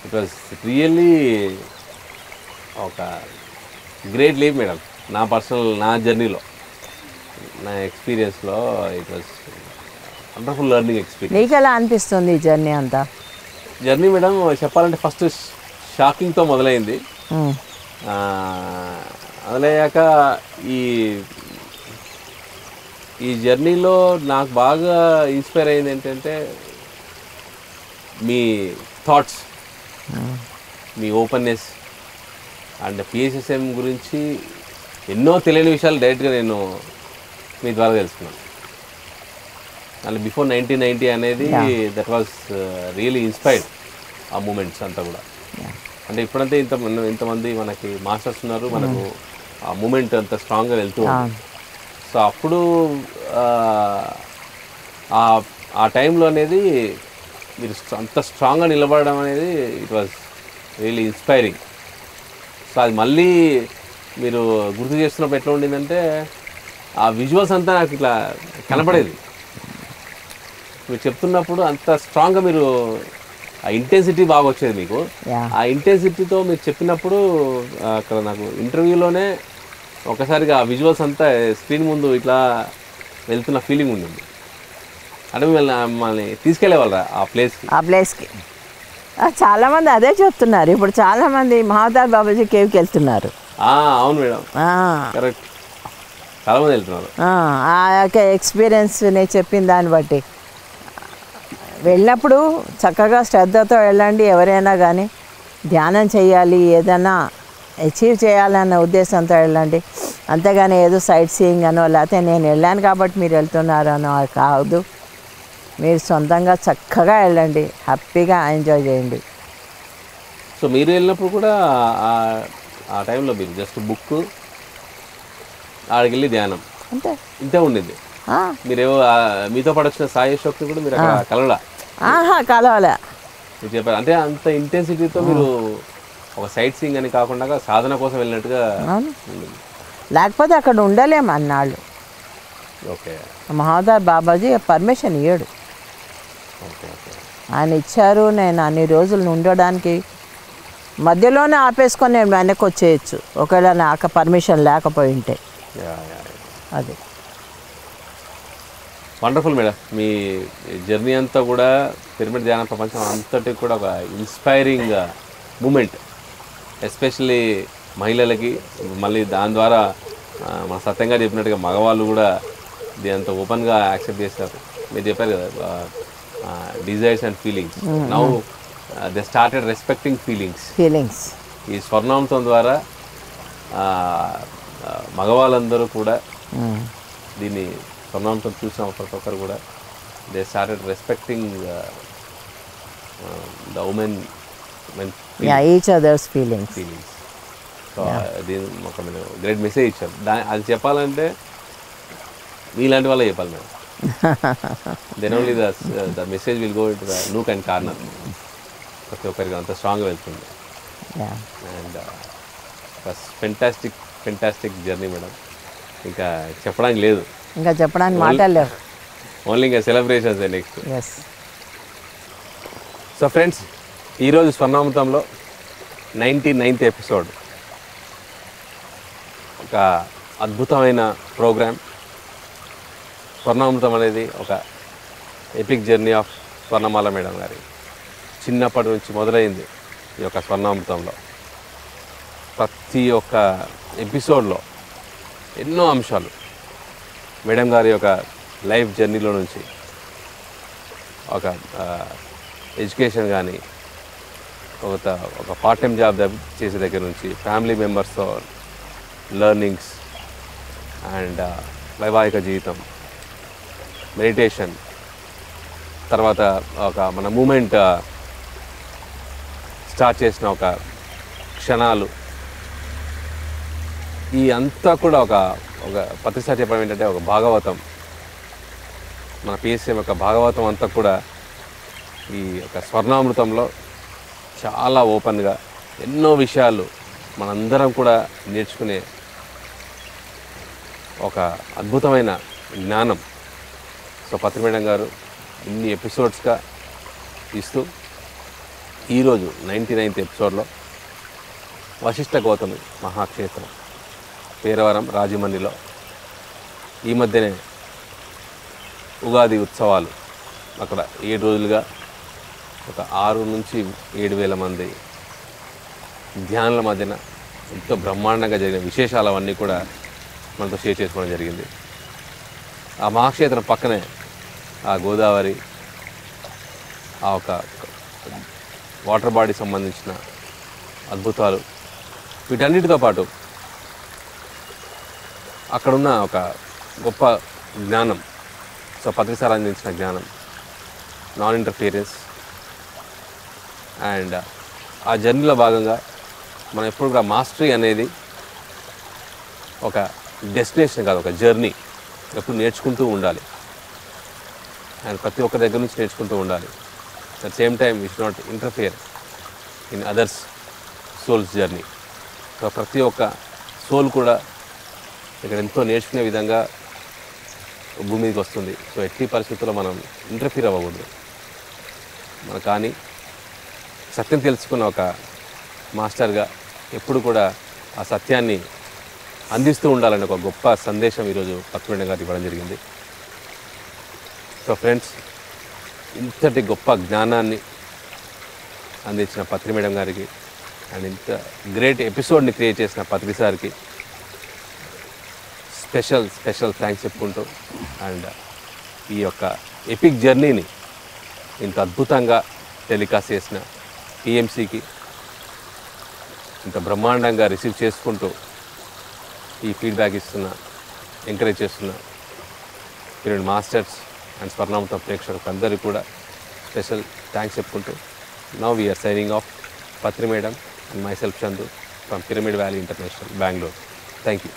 ఇట్ వాజ్ రియల్లీ ఒక గ్రేట్ లీవ్ మేడం. నా జర్నీలో, నా ఎక్స్పీరియన్స్లో it was wonderful learning experience. నీకు ఎలా అనిపిస్తుంది ఈ జర్నీ అంతా? జర్నీ మేడం చెప్పాలంటే ఫస్ట్ షాకింగ్తో మొదలైంది. మొదలయ్యాక ఈ జర్నీలో నాకు బాగా ఇన్స్పైర్ అయింది ఏంటంటే మీ థాట్స్, మీ ఓపెన్నెస్ అండ్ పిఎస్ఎస్ఎం గురించి ఎన్నో తెలియని విషయాలు డైరెక్ట్గా నేను మీ ద్వారా తెలుసుకున్నాను. అండ్ బిఫోర్ 1990 అనేది దట్ వాజ్ రియలీ ఇన్స్పైర్డ్ ఆ మూమెంట్స్ అంతా కూడా. అంటే ఇప్పుడంటే ఇంతమంది మనకి మాస్టర్స్ ఉన్నారు, మనకు ఆ మూమెంట్ అంత స్ట్రాంగ్గా వెళ్తూ ఉంది. సో అప్పుడు ఆ టైంలో అనేది మీరు అంత స్ట్రాంగ్గా నిలబడడం అనేది it was really inspiring. So అది మళ్ళీ మీరు గుర్తు చేస్తున్నప్పుడు ఎట్లా ఉండిందంటే ఆ విజువల్స్ అంతా నాకు ఇట్లా కనపడేది. మీరు చెప్తున్నప్పుడు అంత స్ట్రాంగ్గా మీరు ఆ ఇంటెన్సిటీ బాగా వచ్చేది మీకు. ఆ ఇంటెన్సిటీతో మీరు చెప్పినప్పుడు అక్కడ నాకు ఇంటర్వ్యూలోనే ఒకసారిగా ఆ విజువల్స్ అంతా స్క్రీన్ ముందు ఇట్లా వెళ్తున్న ఫీలింగ్ ఉండింది. అంటే మిమ్మల్ని తీసుకెళ్ళేవాళ్ళరా ఆ ప్లేస్కి? చాలామంది అదే చెప్తున్నారు. ఇప్పుడు చాలామంది మహావతార్ బాబాజీ కేవ్కి వెళ్తున్నారు. అవును మేడం, కరెక్ట్, చాలామంది వెళ్తున్నారు. ఆ యొక్క ఎక్స్పీరియన్స్ నేను చెప్పిన దాన్ని బట్టి వెళ్ళినప్పుడు చక్కగా శ్రద్ధతో వెళ్ళండి. ఎవరైనా కానీ ధ్యానం చేయాలి, ఏదైనా అచీవ్ చేయాలన్న ఉద్దేశంతో వెళ్ళండి. అంతేగాని ఏదో సైట్ సీయింగ్ అనో లేకపోతే నేను వెళ్ళాను కాబట్టి మీరు వెళ్తున్నారనో కాదు. మీరు సొంతంగా చక్కగా వెళ్ళండి, హ్యాపీగా ఎంజాయ్ చేయండి. సో మీరు వెళ్ళినప్పుడు కూడా ఆ టైంలో మీరు జస్ట్ బుక్ ఆడికి వెళ్ళి ధ్యానం అంతే, ఇంతే ఉండింది. మీరేవో మీతో పాటు వచ్చిన సాయి అశోక్ని కూడా మీరు అక్కడ కలవాలా మీరు చెప్పారు. అంటే అంత ఇంటెన్సిటీతో మీరు ఒక సైట్ సీయింగ్ అని కాకుండా సాధన కోసం వెళ్ళినట్టుగా. లేకపోతే అక్కడ ఉండలేము అన్నాళ్ళు. ఓకే, మహావతార్ బాబాజీ పర్మిషన్ ఇయ్యడు. ఆయన ఇచ్చారు. నేను అన్ని రోజులు ఉండడానికి మధ్యలోనే ఆపేసుకొని నేను వెనక్కి వచ్చేయచ్చు ఒకవేళ నాకు పర్మిషన్ లేకపోయి ఉంటే. అది వండర్ఫుల్ మేడం. మీ జర్నీ అంతా కూడా పిరమిడ్ ధ్యాన ప్రపంచం అంతటి కూడా ఒక ఇన్స్పైరింగ్ మూమెంట్, ఎస్పెషల్లీ మహిళలకి. మళ్ళీ దాని ద్వారా మన సత్యంగా చెప్పినట్టుగా మగవాళ్ళు కూడా దీని అంత ఓపెన్గా యాక్సెప్ట్ చేస్తారు. మీరు చెప్పారు కదా desires and feelings, now they started respecting feelings. ఈ స్వర్ణామృతం ద్వారా మగవాళ్ళందరూ కూడా దీన్ని స్వర్ణామృతం చూసిన ప్రతి ఒక్కరు కూడా they started respecting the women each others feelings. So దీని ఒక మీరు గ్రేట్ మెసేజ్ ఇచ్చారు. అది చెప్పాలంటే మీలాంటి వాళ్ళే చెప్పాలి madam. Then only the message will go in the nook and corner. ప్రతి ఒక్కరికి అంత స్ట్రాంగ్గా వెళ్తుంది. And fantastic journey madam. ఇంకా చెప్పడానికి లేదు, ఇంకా చెప్పడానికి మాటలు లేవు. ఓన్లీ ఇంకా సెలబ్రేషన్స్ నెక్స్ట్. సో ఫ్రెండ్స్, ఈరోజు స్వర్ణామృతంలో 99th ఎపిసోడ్. ఒక అద్భుతమైన ప్రోగ్రామ్. స్వర్ణామృతం అనేది ఒక epic journey of Swarnamala madam గారి. చిన్నప్పటి నుంచి మొదలైంది ఈ యొక్క స్వర్ణామృతంలో. ప్రతి ఒక్క ఎపిసోడ్లో ఎన్నో అంశాలు మేడం గారి యొక్క లైఫ్ జర్నీలో నుంచి ఒక ఎడ్యుకేషన్ కానీ, ఒక పార్ట్ టైం జాబ్ చేసే దగ్గర నుంచి ఫ్యామిలీ మెంబర్స్తో లెర్నింగ్స్ అండ్ వైవాహిక జీవితం, మెడిటేషన్, తర్వాత ఒక మన మూమెంట్ స్టార్ట్ చేసిన ఒక క్షణాలు, ఈ అంతా కూడా ఒక ప్రతిసారి చెప్పడం ఏంటంటే ఒక భాగవతం. మన పిఎస్ఎం యొక్క భాగవతం అంతా కూడా ఈ యొక్క స్వర్ణామృతంలో చాలా ఓపెన్గా ఎన్నో విషయాలు మనందరం కూడా నేర్చుకునే ఒక అద్భుతమైన జ్ఞానం. సో పత్రి మేడం గారు ఇన్ని ఎపిసోడ్స్గా ఇస్తూ ఈరోజు 99th ఎపిసోడ్లో వశిష్ఠ గౌతమి మహాక్షేత్రం పేరవరం రాజమండ్రిలో ఈ మధ్యనే ఉగాది ఉత్సవాలు అక్కడ 7 రోజులుగా ఒక 6 నుంచి 7,000 మంది ధ్యానుల మధ్యన ఎంతో బ్రహ్మాండంగా జరిగిన విశేషాలు అవన్నీ కూడా మనతో షేర్ చేసుకోవడం జరిగింది. ఆ మహాక్షేత్రం పక్కనే ఆ గోదావరి, ఆ ఒక వాటర్ బాడీ సంబంధించిన అద్భుతాలు, వీటన్నిటితో పాటు అక్కడున్న ఒక గొప్ప జ్ఞానం, సో పత్రిసార్ అందించిన జ్ఞానం, నాన్ ఇంటర్ఫీరెన్స్. అండ్ ఆ జర్నీలో భాగంగా మనం ఎప్పుడు కూడా మాస్టరీ అనేది ఒక డెస్టినేషన్ కాదు, ఒక జర్నీ. ఎప్పుడు నేర్చుకుంటూ ఉండాలి అండ్ ప్రతి ఒక్క దగ్గర నుంచి నేర్చుకుంటూ ఉండాలి. At same time you should not interfere in others souls journey. So ప్రతి ఒక్క సోల్ కూడా ఇక్కడ ఎంతో నేర్చుకునే విధంగా భూమి మీదకి వస్తుంది. సో ఎట్టి పరిస్థితుల్లో మనం ఇంటర్ఫియర్ అవ్వకూడదు. మన కానీ సత్యం తెలుసుకున్న ఒక మాస్టర్గా ఎప్పుడు కూడా ఆ సత్యాన్ని అందిస్తూ ఉండాలని ఒక గొప్ప సందేశం ఈరోజు పత్రి మేడం గారికి ఇవ్వడం జరిగింది. సో ఫ్రెండ్స్, ఇంతటి గొప్ప జ్ఞానాన్ని అందించిన పత్రి మేడం గారికి అండ్ ఇంత గ్రేట్ ఎపిసోడ్ని క్రియేట్ చేసిన పత్రి సార్కి స్పెషల్ థ్యాంక్స్ చెప్పుకుంటూ అండ్ ఈ యొక్క ఎపిక్ జర్నీని ఇంత అద్భుతంగా టెలికాస్ట్ చేసిన టీఎంసీకి, ఇంత బ్రహ్మాండంగా రిసీవ్ చేసుకుంటూ ఈ ఫీడ్బ్యాక్ ఇస్తున్న, ఎంకరేజ్ చేస్తున్న పిరమిడ్ మాస్టర్స్ అండ్ స్వర్ణామృతం ప్రేక్షకులకు అందరికీ కూడా స్పెషల్ థ్యాంక్స్ చెప్పుకుంటూ now we are signing off. Patri madam and myself Chandu from pyramid valley international, Bengaluru. Thank you.